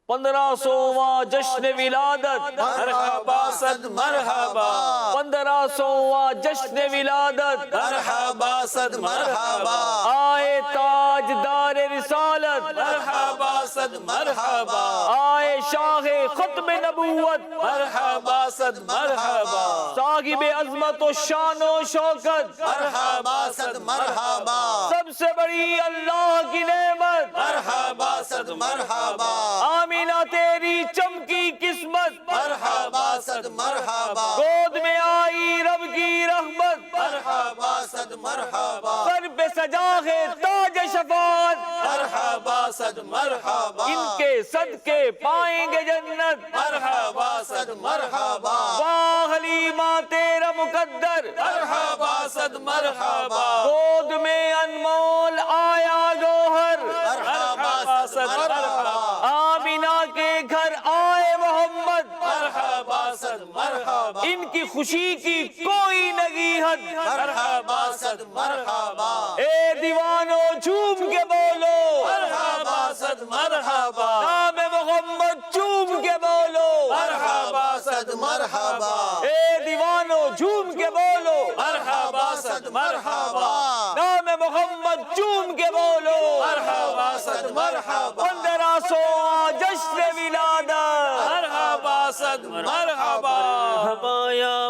1500واں جشن ولادت،
مرحبا صد مرحبا،
1500واں جشن ولادت،
مرحبا صد مرحبا،
آئے تاجدار رسالت،
مرحبا صد مرحبا،
آئے شاہ ختم نبوت،
مرحبا صد مرحبا،
صاحب عظمت و شان و شوکت،
مرحبا صد مرحبا،
سب سے بڑی اللہ کی نعمت،
مرحبا صد مرحبا،
آمینہ تیری چمکی قسمت،
مرحبا صد مرحبا،
گود میں آئی رب کی رحمت،
مرحبا صد مرحبا،
سر پہ سجا ہے تاج شفاعت،
مرحبا صد مرحبا،
ان کے صدقے پائیں گے جنت،
مرحبا صد مرحبا،
واہ حلیمہ تیرا مقدر،
مرحبا صد مرحبا،
گود میں انمول آیا گوہر،
مرحبا صد مرحبا،
آمینہ کے گھر آئے محمد،
مرحبا صد مرحبا،
ان کی خوشی کی کوئی نگیہت،
مرحبا صد مرحبا،
اے دیوانو جھوم کے بولو،
مرحبا صد مرحبا،
نام محمد جھوم کے بولو،
مرحبا صد مرحبا،
اے دیوانو جھوم کے بولو،
مرحبا صد مرحبا،
نام محمد جھوم کے بولو،
مرحبا صد مرحبا،
1500واں جشن ولادت،
مرحبا صد مرحبا،
مرحبا یا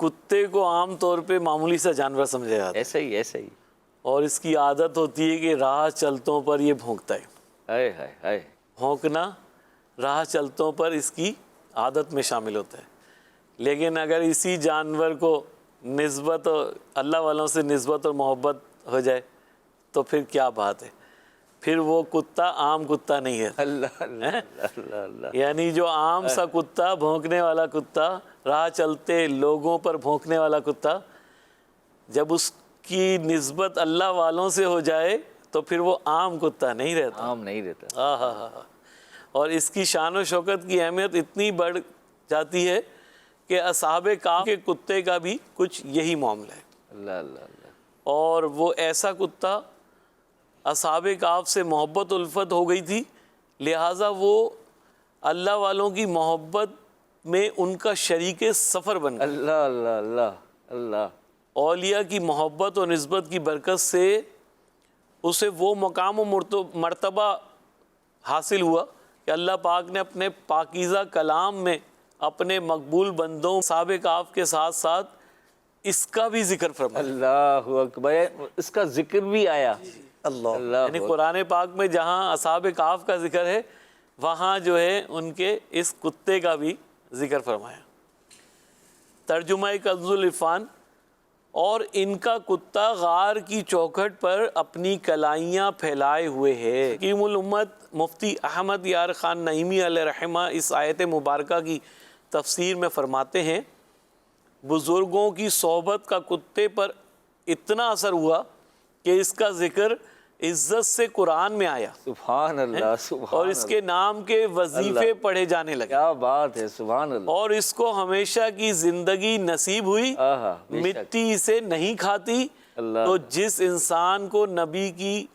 کتے کو عام طور پہ معمولی سا جانور سمجھا جاتا ہے،
ایسا ہی
اور اس کی عادت ہوتی ہے کہ راہ چلتوں پر یہ بھونکتا ہے۔
ہائے ہائے ہائے،
بھونکنا راہ چلتوں پر اس کی عادت میں شامل ہوتا ہے۔ لیکن اگر اسی جانور کو نسبت اللہ والوں سے نسبت اور محبت ہو جائے تو پھر کیا بات ہے، پھر وہ کتا عام کتا نہیں ہے۔
اللہ اللہ اللہ اللہ،
یعنی جو عام سا کتا، بھونکنے والا کتا، راہ چلتے لوگوں پر بھونکنے والا کتا، جب اس کی نسبت اللہ والوں سے ہو جائے تو پھر وہ عام کتا نہیں رہتا۔
عام نہیں رہتا۔
اور اس کی شان و شوکت کی اہمیت اتنی بڑھ جاتی ہے کہ اصحاب کہف کے کتے کا بھی کچھ یہی معاملہ ہے،
اللہ اللہ اللہ،
اور وہ ایسا کتا اصحاب کہف سے محبت الفت ہو گئی تھی، لہٰذا وہ اللہ والوں کی محبت میں ان کا شریک سفر بن گیا۔
اللہ اللہ اللہ اللہ،
اولیاء کی محبت اور نسبت کی برکت سے اسے وہ مقام و مرتبہ حاصل ہوا کہ اللہ پاک نے اپنے پاکیزہ کلام میں اپنے مقبول بندوں اصحاب کہف کے ساتھ ساتھ اس کا بھی ذکر فرمایا۔
اللہ اکبر، اس کا ذکر بھی آیا۔
اللہ
اللہ
یعنی قرآن پاک میں جہاں اصحاب کہف کا ذکر ہے وہاں جو ہے ان کے اس کتے کا بھی ذکر فرمایا۔ ترجمہ کنز العرفان، اور ان کا کتا غار کی چوکھٹ پر اپنی کلائیاں پھیلائے ہوئے ہے۔ حکیم الامت مفتی احمد یار خان نعیمی علیہ رحمہ اس آیت مبارکہ کی تفسیر میں فرماتے ہیں، بزرگوں کی صحبت کا کتے پر اتنا اثر ہوا کہ اس کا ذکر عزت سے قرآن میں آیا
سبحان اللہ سبحان
اور اس کے نام کے وظیفے پڑھے جانے لگے،
کیا بات ہے، سبحان اللہ۔
اور اس کو ہمیشہ کی زندگی نصیب ہوئی،
آہا، بے شک۔
مٹی اسے نہیں کھاتی۔
اللہ،
تو جس انسان کو نبی کی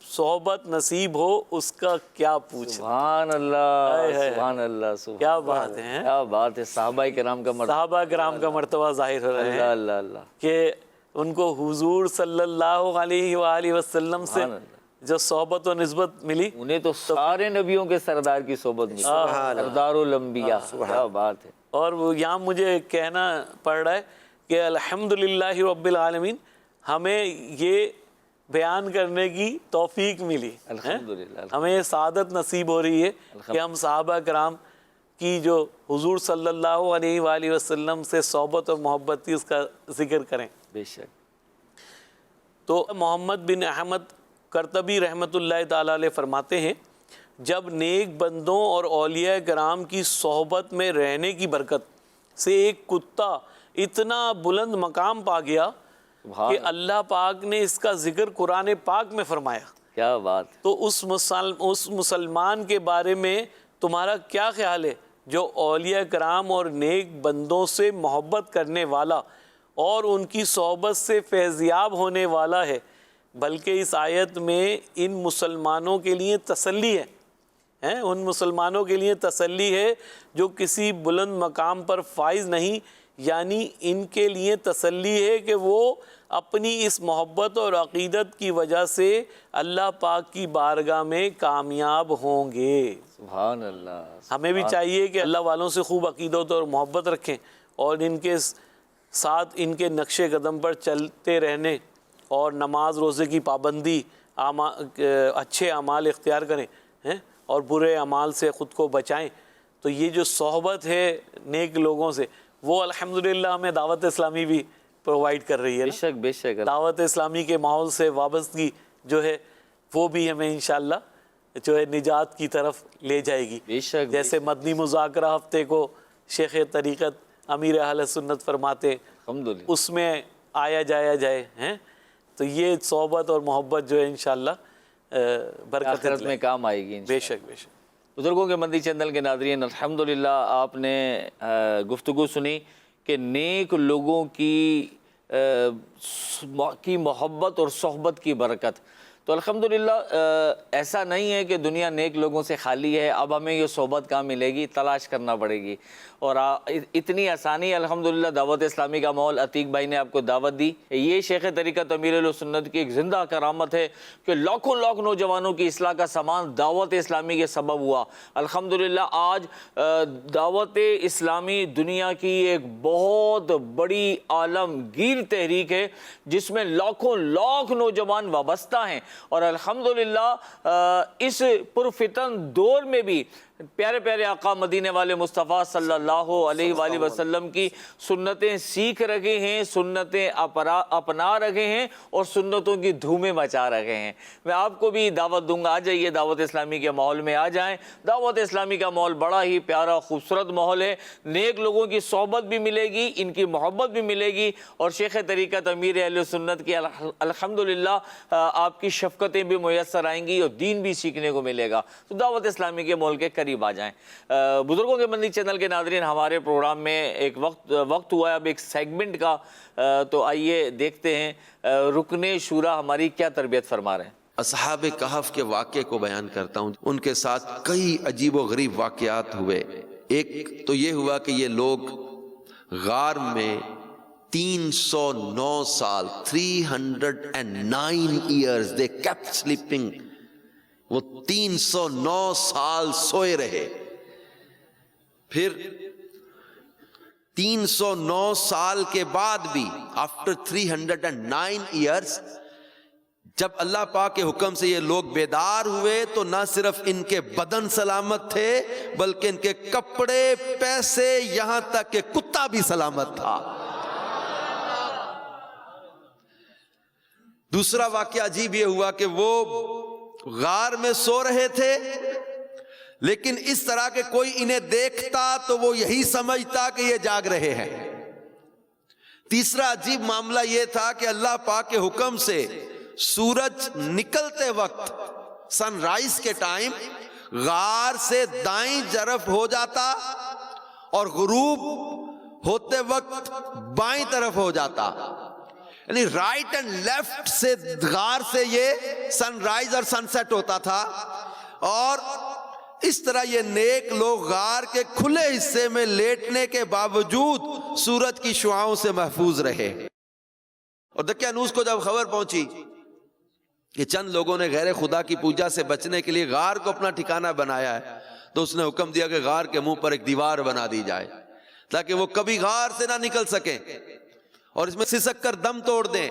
صحبت نصیب ہو اس کا کیا پوچھ،
سبحان اللہ سبحان اللہ سبحان،
کیا بات ہے،
کیا بات ہے، صحابہ کرام کا مرتبہ،
صحابہ کرام کا مرتبہ ظاہر ہو رہا
اللہ
ہے
اللہ اللہ،
کہ ان کو حضور صلی اللہ علیہ وآلہ وسلم سے
سبحان اللہ۔
جو صحبت و نسبت ملی،
انہیں تو سارے نبیوں کے سردار کی صحبت ملی، سردار الانبیاء، کیا بات ہے۔
اور وہ یہاں مجھے کہنا پڑ رہا ہے کہ الحمدللہ رب العالمین ہمیں یہ بیان کرنے کی توفیق ملی،
الحمدللہ،
ہمیں سعادت نصیب ہو رہی ہے کہ ہم صحابہ کرام کی جو حضور صلی اللہ علیہ وآلہ وسلم سے صحبت اور محبت تھی اس کا ذکر کریں۔
بے شک۔
تو محمد بن احمد کرتبی رحمۃ اللہ تعالیٰ علیہ فرماتے ہیں، جب نیک بندوں اور اولیاء کرام کی صحبت میں رہنے کی برکت سے ایک کتا اتنا بلند مقام پا گیا کہ اللہ پاک نے اس کا ذکر قرآن پاک میں فرمایا،
کیا بات ہے،
تو اس مسلمان کے بارے میں تمہارا کیا خیال ہے جو اولیاء کرام اور نیک بندوں سے محبت کرنے والا اور ان کی صحبت سے فیضیاب ہونے والا ہے؟ بلکہ اس آیت میں ان مسلمانوں کے لیے تسلی ہے، ان مسلمانوں کے لیے تسلی ہے جو کسی بلند مقام پر فائز نہیں، یعنی ان کے لیے تسلی ہے کہ وہ اپنی اس محبت اور عقیدت کی وجہ سے اللہ پاک کی بارگاہ میں کامیاب ہوں گے۔
سبحان اللہ۔
ہمیں بھی چاہیے کہ اللہ والوں سے خوب عقیدت اور محبت رکھیں اور ان کے ساتھ ان کے نقش قدم پر چلتے رہنے اور نماز روزے کی پابندی، اچھے اعمال اختیار کریں اور برے اعمال سے خود کو بچائیں۔ تو یہ جو صحبت ہے نیک لوگوں سے، وہ الحمدللہ ہمیں دعوت اسلامی بھی پرووائیڈ کر رہی ہے
بے شک بے شک،
دعوت اسلامی کے ماحول سے وابستگی جو ہے وہ بھی ہمیں انشاءاللہ جو ہے نجات کی طرف لے جائے گی۔
بے شک،
جیسے مدنی مذاکرہ ہفتے کو شیخ طریقت امیر اہل سنت فرماتے
الحمدللہ،
اس میں آیا جایا جائے ہیں، تو یہ صحبت اور محبت جو ہے انشاءاللہ برکت
آخرت میں کام آئے گی
بے شک بے شک۔
بزرگوں کے مدنی چینل کے ناظرین، الحمدللہ آپ نے گفتگو سنی کہ نیک لوگوں کی محبت اور صحبت کی برکت۔ تو الحمدللہ ایسا نہیں ہے کہ دنیا نیک لوگوں سے خالی ہے، اب ہمیں یہ صحبت کہاں ملے گی، تلاش کرنا پڑے گی. اور اتنی آسانی الحمدللہ دعوت اسلامی کا ماحول، عتیق بھائی نے آپ کو دعوت دی. یہ شیخ طریقت امیر اہل سنت کی ایک زندہ کرامت ہے کہ لاکھوں نوجوانوں کی اصلاح کا سامان دعوت اسلامی کے سبب ہوا. الحمدللہ آج دعوت اسلامی دنیا کی ایک بہت بڑی عالمگیر تحریک ہے جس میں لاکھوں نوجوان وابستہ ہیں. اور الحمدللہ اس پرفتن دور میں بھی پیارے پیارے آقا مدینے والے مصطفیٰ صلی اللہ علیہ وآلہ وسلم کی سنتیں سیکھ رہے ہیں، سنتیں اپنا رہے ہیں اور سنتوں کی دھومیں مچا رہے ہیں. میں آپ کو بھی دعوت دوں گا، آ جائیے دعوت اسلامی کے ماحول میں آ جائیں. دعوت اسلامی کا ماحول بڑا ہی پیارا خوبصورت ماحول ہے. نیک لوگوں کی صحبت بھی ملے گی، ان کی محبت بھی ملے گی، اور شیخ طریقت امیر اہل سنت کی الحمدللہ آپ کی شفقتیں بھی میسر آئیں گی اور دین بھی سیکھنے کو ملے گا. تو دعوت اسلامی کے ماحول کے قریب آ جائیں. بزرگوں کے مندی چینل کے ناظرین، ہمارے پروگرام میں ایک وقت ہوا ہے اب ایک سیگمنٹ کا، تو آئیے دیکھتے ہیں رکن شورا ہماری کیا تربیت فرما رہے ہیں.
اصحاب کہف کے واقعے کو بیان کرتا ہوں. ان کے ساتھ کئی عجیب و غریب واقعات ہوئے. ایک تو یہ ہوا کہ یہ لوگ غار میں 309 سال 309 years they kept sleeping. وہ 309 سال سوئے رہے. پھر 309 سال کے بعد بھی after 309 years جب اللہ پاک کے حکم سے یہ لوگ بیدار ہوئے تو نہ صرف ان کے بدن سلامت تھے بلکہ ان کے کپڑے، پیسے، یہاں تک کہ کتا بھی سلامت تھا. دوسرا واقعہ عجیب یہ ہوا کہ وہ غار میں سو رہے تھے لیکن اس طرح کہ کوئی انہیں دیکھتا تو وہ یہی سمجھتا کہ یہ جاگ رہے ہیں. تیسرا عجیب معاملہ یہ تھا کہ اللہ پاک کے حکم سے سورج نکلتے وقت سن رائز کے ٹائم غار سے دائیں طرف ہو جاتا اور غروب ہوتے وقت بائیں طرف ہو جاتا. یعنی رائٹ اینڈ لیفٹ سے غار سے یہ سن رائز اور سن سیٹ ہوتا تھا. اور اس طرح یہ نیک لوگ غار کے کھلے حصے میں لیٹنے کے باوجود سورج کی شعاؤں سے محفوظ رہے. اور دقیانوس کو جب خبر پہنچی کہ چند لوگوں نے غیر خدا کی پوجا سے بچنے کے لیے غار کو اپنا ٹھکانہ بنایا ہے تو اس نے حکم دیا کہ غار کے منہ پر ایک دیوار بنا دی جائے تاکہ وہ کبھی غار سے نہ نکل سکیں اور اس میں سسک کر دم توڑ دیں.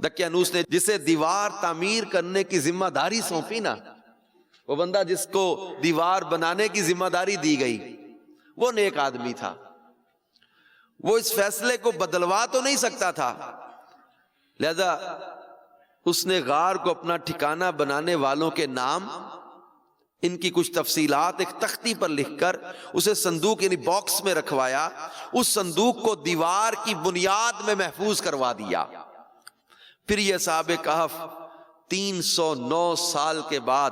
دقیانوس نے جسے دیوار تعمیر کرنے کی ذمہ داری سونپی نا، وہ بندہ جس کو دیوار بنانے کی ذمہ داری دی گئی وہ نیک آدمی تھا. وہ اس فیصلے کو بدلوا تو نہیں سکتا تھا، لہذا اس نے غار کو اپنا ٹھکانہ بنانے والوں کے نام، ان کی کچھ تفصیلات ایک تختی پر لکھ کر اسے صندوق یعنی باکس میں رکھوایا. اس صندوق کو دیوار کی بنیاد میں محفوظ کروا دیا. پھر یہ اصحاب کہف 309 سال کے بعد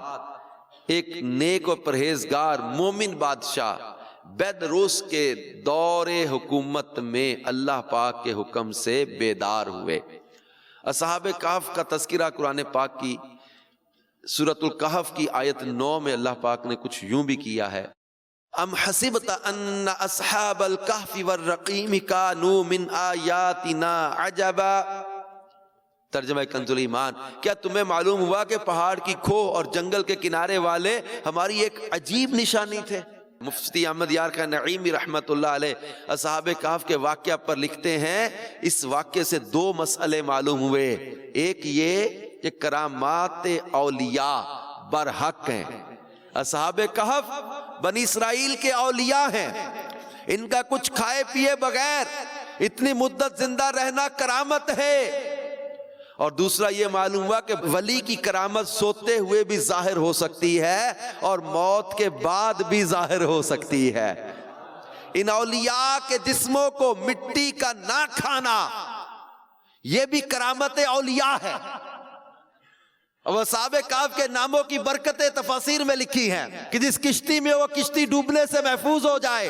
ایک نیک و پرہیزگار مومن بادشاہ بیدروس کے دور حکومت میں اللہ پاک کے حکم سے بیدار ہوئے. اصحاب کہف کا تذکرہ قرآن پاک کی سورۃ الکہف کی آیت 9 میں اللہ پاک نے کچھ یوں بھی کیا ہے. ام حسبت ان اصحاب الکہف والرقیم کانوا من آیاتنا عجبا. ترجمہ کنز الایمان، کیا تمہیں معلوم ہوا کہ پہاڑ کی کھو اور جنگل کے کنارے والے ہماری ایک عجیب نشانی تھے. مفتی احمد یار کا نعیمی رحمت اللہ علیہ اصحاب کہف کے واقعہ پر لکھتے ہیں اس واقعے سے 2 مسئلے معلوم ہوئے. ایک یہ کہ کرامات اولیاء برحق ہیں. اصحاب کہف بنی اسرائیل کے اولیاء ہیں، ان کا کچھ کھائے پیے بغیر اتنی مدت زندہ رہنا کرامت ہے. اور دوسرا یہ معلوم ہوا کہ ولی کی کرامت سوتے ہوئے بھی ظاہر ہو سکتی ہے اور موت کے بعد بھی ظاہر ہو سکتی ہے. ان اولیاء کے جسموں کو مٹی کا نہ کھانا یہ بھی کرامت اولیاء ہے. اب اصحاب کہف کے ناموں کی برکتیں تفاسیر میں لکھی ہیں کہ جس کشتی میں وہ کشتی ڈوبنے سے محفوظ ہو جائے،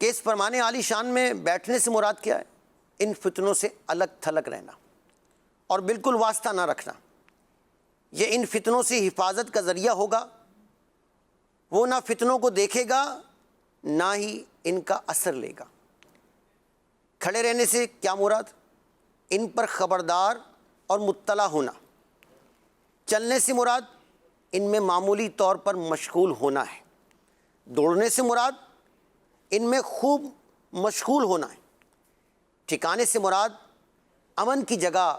کہ اس فرمان عالی شان میں بیٹھنے سے مراد کیا ہے؟ ان فتنوں سے الگ تھلگ رہنا اور بالکل واسطہ نہ رکھنا. یہ ان فتنوں سے حفاظت کا ذریعہ ہوگا. وہ نہ فتنوں کو دیکھے گا نہ ہی ان کا اثر لے گا. کھڑے رہنے سے کیا مراد؟ ان پر خبردار اور مطلع ہونا. چلنے سے مراد ان میں معمولی طور پر مشغول ہونا ہے. دوڑنے سے مراد ان میں خوب مشغول ہونا ہے. ٹھکانے سے مراد امن کی جگہ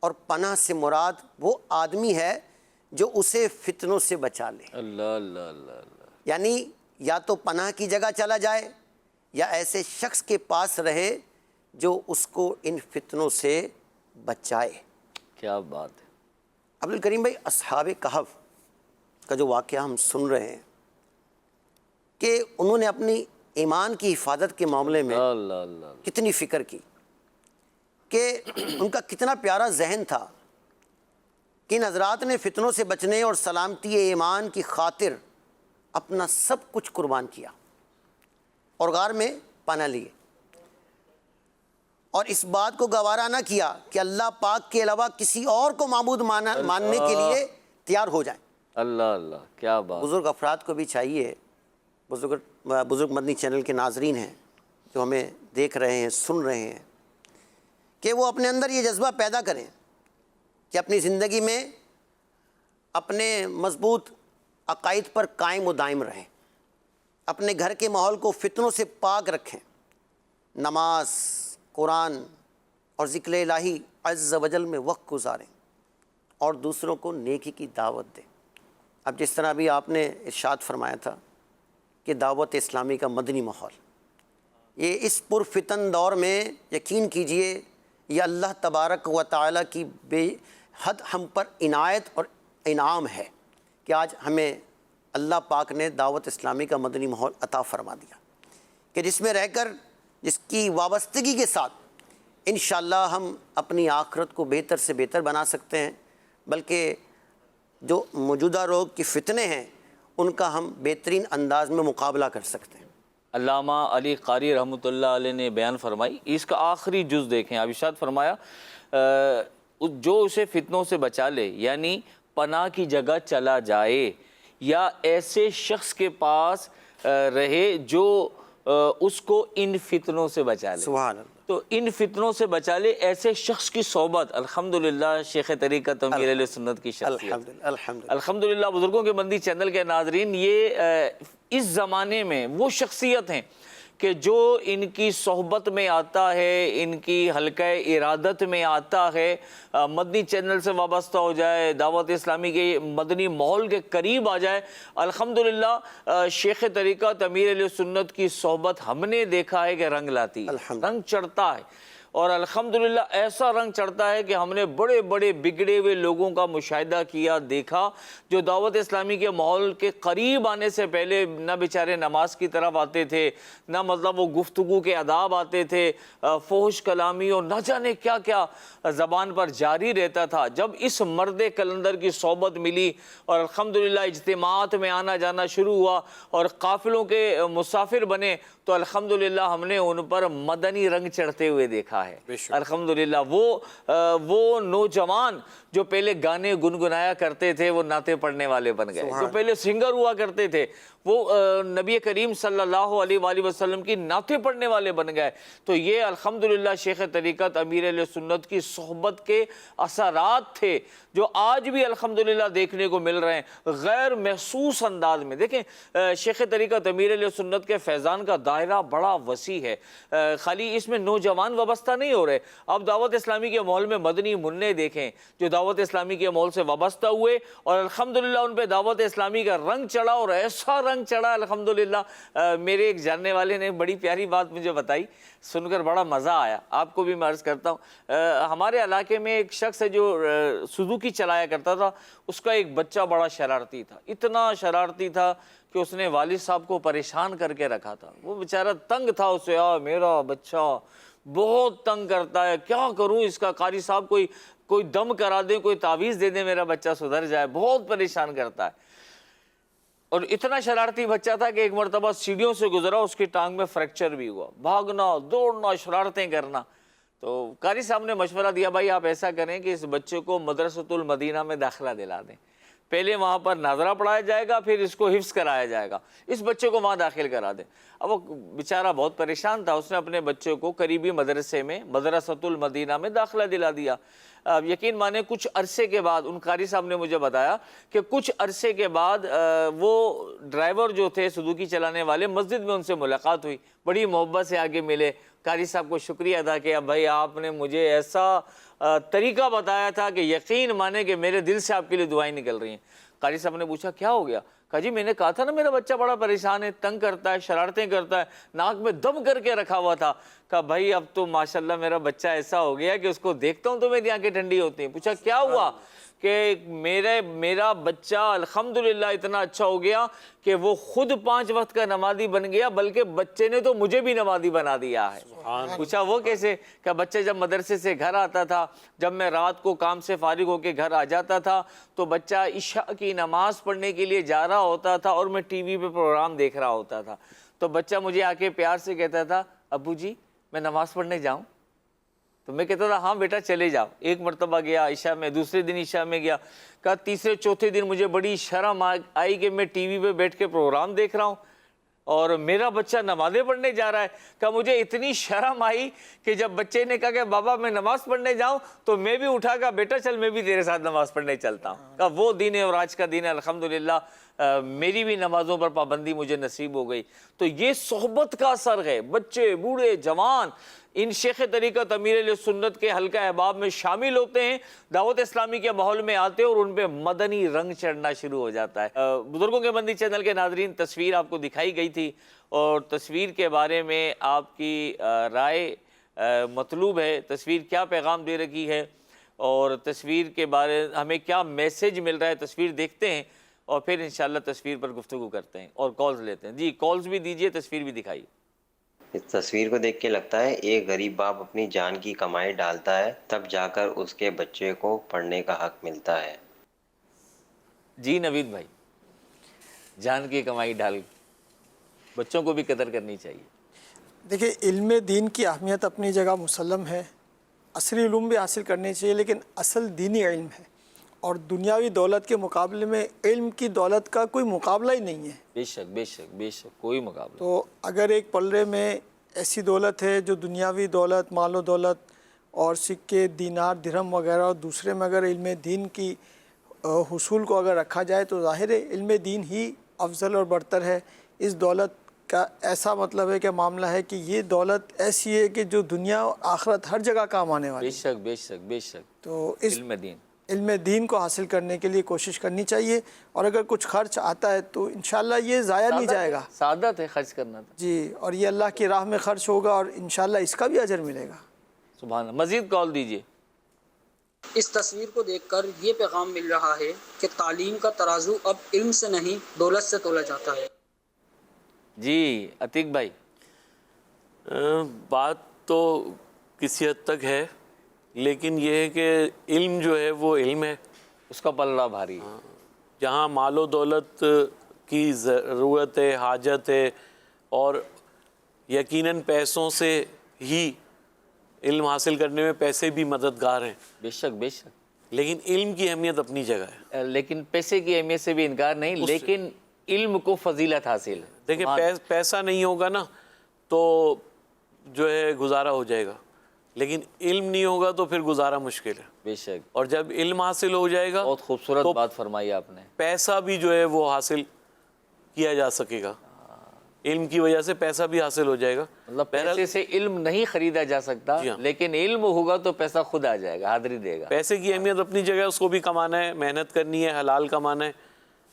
اور پناہ سے مراد وہ آدمی ہے جو اسے فتنوں سے بچا لے.
اللہ اللہ اللہ اللہ.
یعنی یا تو پناہ کی جگہ چلا جائے یا ایسے شخص کے پاس رہے جو اس کو ان فتنوں سے بچائے.
کیا بات ہے.
عبدالکریم بھائی، اصحاب کہف کا جو واقعہ ہم سن رہے ہیں کہ انہوں نے اپنی ایمان کی حفاظت کے معاملے میں
اللہ اللہ.
کتنی فکر کی، کہ ان کا کتنا پیارا ذہن تھا کہ ان حضرات نے فتنوں سے بچنے اور سلامتی ایمان کی خاطر اپنا سب کچھ قربان کیا اور غار میں پناہ لیے، اور اس بات کو گوارا نہ کیا کہ اللہ پاک کے علاوہ کسی اور کو معبود ماننے کے لیے تیار ہو جائیں.
اللہ اللہ. کیا بات.
بزرگ افراد کو بھی چاہیے، بزرگ مدنی چینل کے ناظرین ہیں جو ہمیں دیکھ رہے ہیں، سن رہے ہیں، کہ وہ اپنے اندر یہ جذبہ پیدا کریں کہ اپنی زندگی میں اپنے مضبوط عقائد پر قائم و دائم رہیں، اپنے گھر کے ماحول کو فتنوں سے پاک رکھیں، نماز، قرآن اور ذکر الہی عز و جل میں وقت گزاریں اور دوسروں کو نیکی کی دعوت دیں. اب جس طرح بھی آپ نے ارشاد فرمایا تھا کہ دعوت اسلامی کا مدنی ماحول، یہ اس پرفتن دور میں یقین کیجئے یہ اللہ تبارک و تعالیٰ کی بے حد ہم پر عنایت اور انعام ہے کہ آج ہمیں اللہ پاک نے دعوت اسلامی کا مدنی ماحول عطا فرما دیا، کہ جس میں رہ کر جس کی وابستگی کے ساتھ انشاءاللہ ہم اپنی آخرت کو بہتر سے بہتر بنا سکتے ہیں، بلکہ جو موجودہ روگ کی فتنے ہیں ان کا ہم بہترین انداز میں مقابلہ کر سکتے ہیں.
علامہ علی قاری رحمۃ اللہ علیہ نے بیان فرمائی، اس کا آخری جز دیکھیں. آپ ارشاد فرمایا جو اسے فتنوں سے بچا لے، یعنی پناہ کی جگہ چلا جائے یا ایسے شخص کے پاس رہے جو اس کو ان فتنوں سے بچا لے.
سبحان اللہ.
تو ان فتنوں سے بچا لے ایسے شخص کی صحبت، الحمدللہ شیخ طریقت امیر اہل سنت کی شخصیت. الحمدللہ بزرگوں کے مندی چینل کے ناظرین، یہ اس زمانے میں وہ شخصیت ہیں کہ جو ان کی صحبت میں آتا ہے، ان کی حلقہ ارادت میں آتا ہے، مدنی چینل سے وابستہ ہو جائے، دعوت اسلامی کے مدنی ماحول کے قریب آ جائے، الحمدللہ شیخ طریقت امیر اہل سنت کی صحبت ہم نے دیکھا ہے کہ رنگ لاتی ہے، رنگ چڑھتا ہے. اور الحمدللہ ایسا رنگ چڑھتا ہے کہ ہم نے بڑے بڑے بگڑے ہوئے لوگوں کا مشاہدہ کیا، دیکھا، جو دعوت اسلامی کے ماحول کے قریب آنے سے پہلے نہ بیچارے نماز کی طرف آتے تھے، نہ مطلب وہ گفتگو کے آداب آتے تھے، فحش کلامی اور نہ جانے کیا کیا زبان پر جاری رہتا تھا. جب اس مرد کلندر کی صحبت ملی اور الحمدللہ اجتماعات میں آنا جانا شروع ہوا اور قافلوں کے مسافر بنے، تو الحمدللہ ہم نے ان پر مدنی رنگ چڑھتے ہوئے دیکھا ہے. الحمدللہ وہ نوجوان جو پہلے گانے گنگنایا کرتے تھے وہ نعتیں پڑھنے والے بن گئے، جو پہلے سنگر ہوا کرتے تھے وہ نبی کریم صلی اللہ علیہ وآلہ وسلم کی نعتیں پڑھنے والے بن گئے. تو یہ الحمدللہ شیخ طریقت امیر اہل سنت کی صحبت کے اثرات تھے جو آج بھی الحمدللہ دیکھنے کو مل رہے ہیں غیر محسوس انداز میں. دیکھیں شیخ طریقت امیر اہل سنت کے فیضان کا دائرہ بڑا وسیع ہے، خالی اس میں نوجوان وابستہ نہیں ہو رہے. اب دعوت اسلامی کے ماحول میں مدنی منع دیکھیں جو دعوت اسلامی کے ماحول سے وابستہ ہوئے اور الحمدللہ ان پہ دعوت اسلامی کا رنگ چڑھا، اور ایسا رنگ چڑھا الحمدللہ. میرے ایک جاننے والے نے بڑی پیاری بات مجھے بتائی، سن کر بڑا مزہ آیا، آپ کو بھی میں عرض کرتا ہوں. ہمارے علاقے میں ایک شخص ہے جو سوزوکی چلایا کرتا تھا، اس کا ایک بچہ بڑا شرارتی تھا، اتنا شرارتی تھا کہ اس نے والد صاحب کو پریشان کر کے رکھا تھا. وہ بیچارہ تنگ تھا اسے، میرا بچہ بہت تنگ کرتا ہے، کیا کروں اس کا، قاری صاحب کوئی دم کرا دیں، کوئی تعویذ دے دیں، میرا بچہ سدھر جائے، بہت پریشان کرتا ہے. اور اتنا شرارتی بچہ تھا کہ ایک مرتبہ سیڑھیوں سے گزرا، اس کی ٹانگ میں فریکچر بھی ہوا، بھاگنا دوڑنا شرارتیں کرنا۔ تو قاری صاحب نے مشورہ دیا، بھائی آپ ایسا کریں کہ اس بچے کو مدرسۃ المدینہ میں داخلہ دلا دیں، پہلے وہاں پر ناظرہ پڑھایا جائے گا، پھر اس کو حفظ کرایا جائے گا، اس بچے کو وہاں داخل کرا دیں۔ اب وہ بیچارہ بہت پریشان تھا، اس نے اپنے بچے کو قریبی مدرسے میں مدرسۃ المدینہ میں داخلہ دلا دیا۔ اب یقین مانے کچھ عرصے کے بعد، ان قاری صاحب نے مجھے بتایا کہ کچھ عرصے کے بعد وہ ڈرائیور جو تھے سزوکی چلانے والے، مسجد میں ان سے ملاقات ہوئی، بڑی محبت سے آگے ملے، قاری صاحب کو شکریہ ادا کیا، بھائی آپ نے مجھے ایسا طریقہ بتایا تھا کہ یقین مانے کہ میرے دل سے آپ کے لیے دعائیں نکل رہی ہیں۔ قاری صاحب نے پوچھا کیا ہو گیا؟ کہا جی میں نے کہا تھا نا میرا بچہ بڑا پریشان ہے، تنگ کرتا ہے، شرارتیں کرتا ہے، ناک میں دم کر کے رکھا ہوا تھا۔ کہا بھائی اب تو ماشاءاللہ میرا بچہ ایسا ہو گیا کہ اس کو دیکھتا ہوں تو میری آنکھیں ٹھنڈی ہوتی ہیں۔ پوچھا کیا ہوا؟ کہ میرا بچہ الحمدللہ اتنا اچھا ہو گیا کہ وہ خود 5 وقت کا نمازی بن گیا، بلکہ بچے نے تو مجھے بھی نمازی بنا دیا ہے۔ پوچھا وہ کیسے؟ کہ بچے جب مدرسے سے گھر آتا تھا، جب میں رات کو کام سے فارغ ہو کے گھر آ جاتا تھا تو بچہ عشاء کی نماز پڑھنے کے لیے جا رہا ہوتا تھا اور میں ٹی وی پہ پروگرام دیکھ رہا ہوتا تھا، تو بچہ مجھے آ کے پیار سے کہتا تھا ابو جی میں نماز پڑھنے جاؤں؟ تو میں کہتا تھا ہاں بیٹا چلے جاؤ۔ ایک مرتبہ گیا عشاء میں، دوسرے دن عشاء میں گیا، کہا تیسرے چوتھے دن مجھے بڑی شرم آئی کہ میں ٹی وی پہ بیٹھ کے پروگرام دیکھ رہا ہوں اور میرا بچہ نمازیں پڑھنے جا رہا ہے۔ کہ مجھے اتنی شرم آئی کہ جب بچے نے کہا کہ بابا میں نماز پڑھنے جاؤں تو میں بھی اٹھا کہا بیٹا چل میں بھی تیرے ساتھ نماز پڑھنے چلتا ہوں۔ کہ وہ دن ہے اور آج کا دن ہے الحمدللہ، میری بھی نمازوں پر پابندی مجھے نصیب ہو گئی۔ تو یہ صحبت کا اثر ہے، بچے بوڑھے جوان ان شیخ طریقت امیر اہل سنت کے حلقہ احباب میں شامل ہوتے ہیں، دعوت اسلامی کے ماحول میں آتے ہیں اور ان پہ مدنی رنگ چڑھنا شروع ہو جاتا ہے۔ بزرگوں کے بندی چینل کے ناظرین، تصویر آپ کو دکھائی گئی تھی اور تصویر کے بارے میں آپ کی رائے مطلوب ہے، تصویر کیا پیغام دے رکھی ہے اور تصویر کے بارے ہمیں کیا میسج مل رہا ہے، تصویر دیکھتے ہیں اور پھر انشاءاللہ تصویر پر گفتگو کرتے ہیں اور کالز لیتے ہیں۔ جی کالز بھی دیجئے، تصویر بھی دکھائیے۔
اس تصویر کو دیکھ کے لگتا ہے ایک غریب باپ اپنی جان کی کمائی ڈالتا ہے تب جا کر اس کے بچے کو پڑھنے کا حق ملتا ہے۔
جی نوید بھائی، جان کی کمائی ڈال، بچوں کو بھی قدر کرنی چاہیے۔
دیکھیں علم دین کی اہمیت اپنی جگہ مسلم ہے، عصری علوم بھی حاصل کرنے چاہیے، لیکن اصل دینی علم ہے اور دنیاوی دولت کے مقابلے میں علم کی دولت کا کوئی مقابلہ ہی نہیں ہے۔
بے شک بے شک بے شک، کوئی مقابلہ۔
تو اگر ایک پلڑے میں ایسی دولت ہے جو دنیاوی دولت، مال و دولت اور سکے، دینار، درہم وغیرہ، اور دوسرے میں اگر علم دین کی حصول کو اگر رکھا جائے تو ظاہر ہے علم دین ہی افضل اور برتر ہے۔ اس دولت کا ایسا مطلب ہے کہ معاملہ ہے کہ یہ دولت ایسی ہے کہ جو دنیا اور آخرت ہر جگہ کام آنے والی ہے۔
بے شک بے شک بے شک۔
تو اس
علم
دین کو حاصل کرنے کے لیے کوشش کرنی چاہیے، اور اگر کچھ خرچ آتا ہے تو انشاءاللہ یہ ضائع نہیں جائے گا۔
سعادت ہے خرچ کرنا تھا
جی، اور یہ اللہ کی راہ میں خرچ ہوگا اور انشاءاللہ اس کا بھی اجر ملے گا۔
سبحان اللہ۔ مزید کال دیجئے۔
اس تصویر کو دیکھ کر یہ پیغام مل رہا ہے کہ تعلیم کا ترازو اب علم سے نہیں دولت سے تولا جاتا ہے۔
جی عتیق بھائی،
بات تو کسی حد تک ہے، لیکن یہ ہے کہ علم جو ہے وہ علم ہے،
اس کا پلڑا بھاری ہے۔
جہاں مال و دولت کی ضرورت ہے، حاجت ہے، اور یقیناً پیسوں سے ہی علم حاصل کرنے میں پیسے بھی مددگار ہیں،
بے شک بے شک،
لیکن علم کی اہمیت اپنی جگہ ہے۔
لیکن پیسے کی اہمیت سے بھی انکار نہیں، لیکن علم کو فضیلت حاصل ہے۔
دیکھیں پیسہ نہیں ہوگا نا تو جو ہے گزارا ہو جائے گا، لیکن علم نہیں ہوگا تو پھر گزارا مشکل ہے۔
بے شک،
اور جب علم حاصل ہو جائے گا
بہت خوبصورت بات فرمائی آپ نے۔
پیسہ بھی جو ہے وہ حاصل کیا جا سکے گا، علم کی وجہ سے پیسہ بھی حاصل ہو جائے گا۔
مطلب پیسے سے علم نہیں خریدا جا سکتا، لیکن علم ہوگا تو پیسہ خود آ جائے گا، حاضری دے گا۔
پیسے کی اہمیت اپنی جگہ، اس کو بھی کمانا ہے، محنت کرنی ہے، حلال کمانا ہے،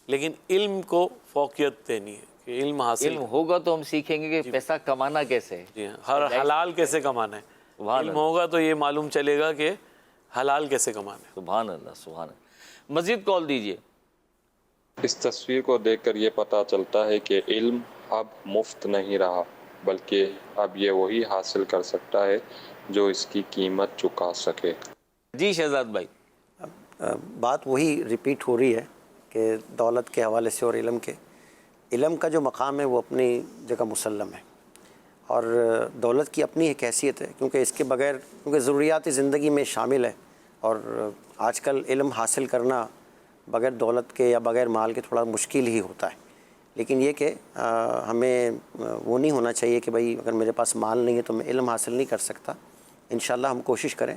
لیکن علم کو فوقیت دینی ہے کہ علم حاصل،
علم ہوگا تو ہم سیکھیں گے کہ پیسہ کمانا کیسے ہے،
جی ہاں، حلال کیسے کمانا ہے۔ علم ہوگا تو یہ معلوم چلے گا کہ حلال کیسے کمانا ہے۔
سبحان اللہ سبحان اللہ۔ مزید کال دیجئے۔
اس تصویر کو دیکھ کر یہ پتہ چلتا ہے کہ علم اب مفت نہیں رہا، بلکہ اب یہ وہی حاصل کر سکتا ہے جو اس کی قیمت چکا سکے۔
جی شہزاد بھائی،
بات وہی ریپیٹ ہو رہی ہے کہ دولت کے حوالے سے اور علم کے، علم کا جو مقام ہے وہ اپنی جگہ مسلم ہے، اور دولت کی اپنی ایک حیثیت ہے، کیونکہ اس کے بغیر، کیونکہ ضروریات زندگی میں شامل ہے، اور آج کل علم حاصل کرنا بغیر دولت کے یا بغیر مال کے تھوڑا مشکل ہی ہوتا ہے۔ لیکن یہ کہ ہمیں وہ نہیں ہونا چاہیے کہ بھائی اگر میرے پاس مال نہیں ہے تو میں علم حاصل نہیں کر سکتا۔ انشاءاللہ ہم کوشش کریں۔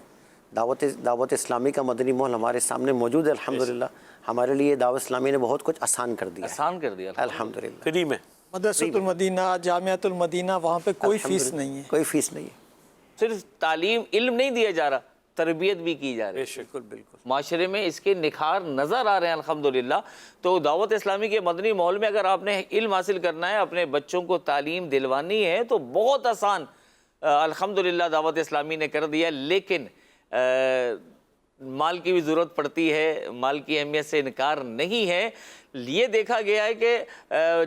دعوت اسلامی کا مدنی ماحول ہمارے سامنے موجود ہے الحمدللہ۔ ہمارے لیے دعوت اسلامی نے بہت کچھ آسان کر دیا،
آسان کر دیا
الحمدللہ۔
فری میں
مدرسۃ المدینہ، جامعۃ المدینہ، وہاں پہ کوئی فیس نہیں ہے،
کوئی فیس نہیں ہے۔
صرف تعلیم علم نہیں دیا جا رہا، تربیت بھی کی جا رہی ہے۔
بالکل بالکل۔
معاشرے میں اس کے نکھار نظر آ رہے ہیں الحمدللہ۔ تو دعوت اسلامی کے مدنی ماحول میں اگر آپ نے علم حاصل کرنا ہے، اپنے بچوں کو تعلیم دلوانی ہے، تو بہت آسان الحمدللہ دعوت اسلامی نے کر دیا۔ لیکن مال کی بھی ضرورت پڑتی ہے، مال کی اہمیت سے انکار نہیں ہے۔ یہ دیکھا گیا ہے کہ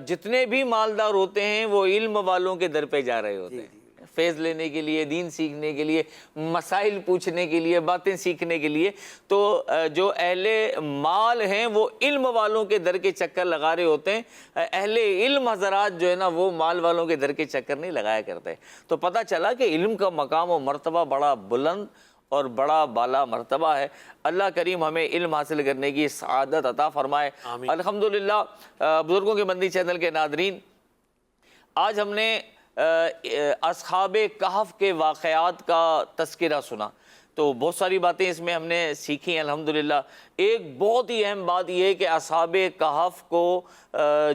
جتنے بھی مالدار ہوتے ہیں وہ علم والوں کے در پہ جا رہے ہوتے ہیں، فیض لینے کے لیے، دین سیکھنے کے لیے، مسائل پوچھنے کے لیے، باتیں سیکھنے کے لیے۔ تو جو اہل مال ہیں وہ علم والوں کے در کے چکر لگا رہے ہوتے ہیں، اہل علم حضرات جو ہے نا وہ مال والوں کے در کے چکر نہیں لگایا کرتے۔ تو پتہ چلا کہ علم کا مقام و مرتبہ بڑا بلند اور بڑا بالا مرتبہ ہے۔ اللہ کریم ہمیں علم حاصل کرنے کی سعادت عطا فرمائے۔ الحمدللہ بزرگوں کے مدنی چینل کے ناظرین، آج ہم نے اصحاب کہف کے واقعات کا تذکرہ سنا، تو بہت ساری باتیں اس میں ہم نے سیکھی الحمدللہ۔ ایک بہت ہی اہم بات یہ ہے کہ اصحاب کہف کو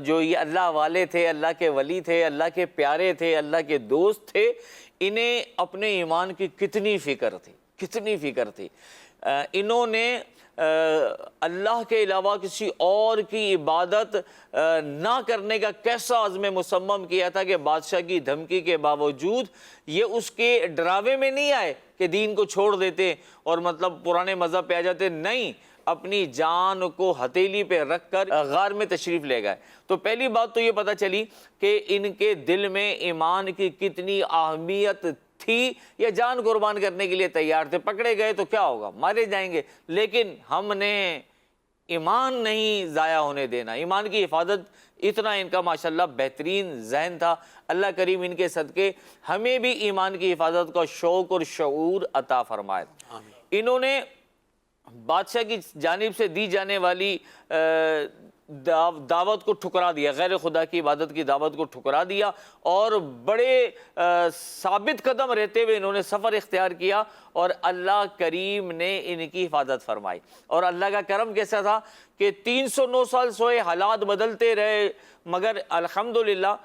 جو یہ اللہ والے تھے، اللہ کے ولی تھے، اللہ کے پیارے تھے، اللہ کے دوست تھے، انہیں اپنے ایمان کی کتنی فکر تھی، کتنی فکر تھی۔ انہوں نے اللہ کے علاوہ کسی اور کی عبادت نہ کرنے کا کیسا عزم مصمم کیا تھا کہ بادشاہ کی دھمکی کے باوجود یہ اس کے ڈراوے میں نہیں آئے کہ دین کو چھوڑ دیتے اور مطلب پرانے مذہب پہ آ جاتے، نہیں، اپنی جان کو ہتھیلی پہ رکھ کر غار میں تشریف لے گئے۔ تو پہلی بات تو یہ پتہ چلی کہ ان کے دل میں ایمان کی کتنی اہمیت تھی، یا جان قربان کرنے کے لیے تیار تھے۔ پکڑے گئے تو کیا ہوگا، مارے جائیں گے، لیکن ہم نے ایمان نہیں ضائع ہونے دینا، ایمان کی حفاظت۔ اتنا ان کا ماشاءاللہ بہترین ذہن تھا۔ اللہ کریم ان کے صدقے ہمیں بھی ایمان کی حفاظت کا شوق اور شعور عطا فرمائے۔ انہوں نے بادشاہ کی جانب سے دی جانے والی دعوت کو ٹھکرا دیا، غیر خدا کی عبادت کی دعوت کو ٹھکرا دیا، اور بڑے ثابت قدم رہتے ہوئے انہوں نے سفر اختیار کیا، اور اللہ کریم نے ان کی حفاظت فرمائی۔ اور اللہ کا کرم کیسا تھا کہ 309 سال سوئے، حالات بدلتے رہے، مگر الحمدللہ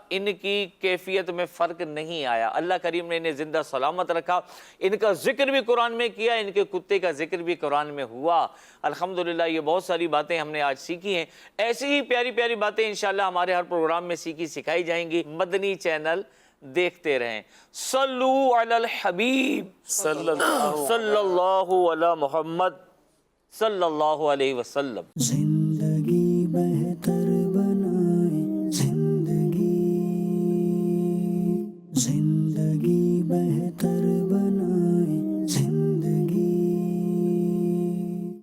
ان کی کیفیت میں فرق نہیں آیا۔ اللہ کریم نے انہیں زندہ سلامت رکھا۔ ان کا ذکر بھی قرآن میں کیا، ان کے کتے کا ذکر بھی قرآن میں ہوا۔ الحمدللہ یہ بہت ساری باتیں ہم نے آج سیکھی ہیں۔ ایسی ہی پیاری پیاری باتیں انشاءاللہ ہمارے ہر پروگرام میں سیکھی سکھائی جائیں گی۔ مدنی چینل دیکھتے رہیں۔ صلو علی الحبیب صلی اللہ علی محمد صلی اللہ علیہ وسلم۔
زندگی بہتر بنا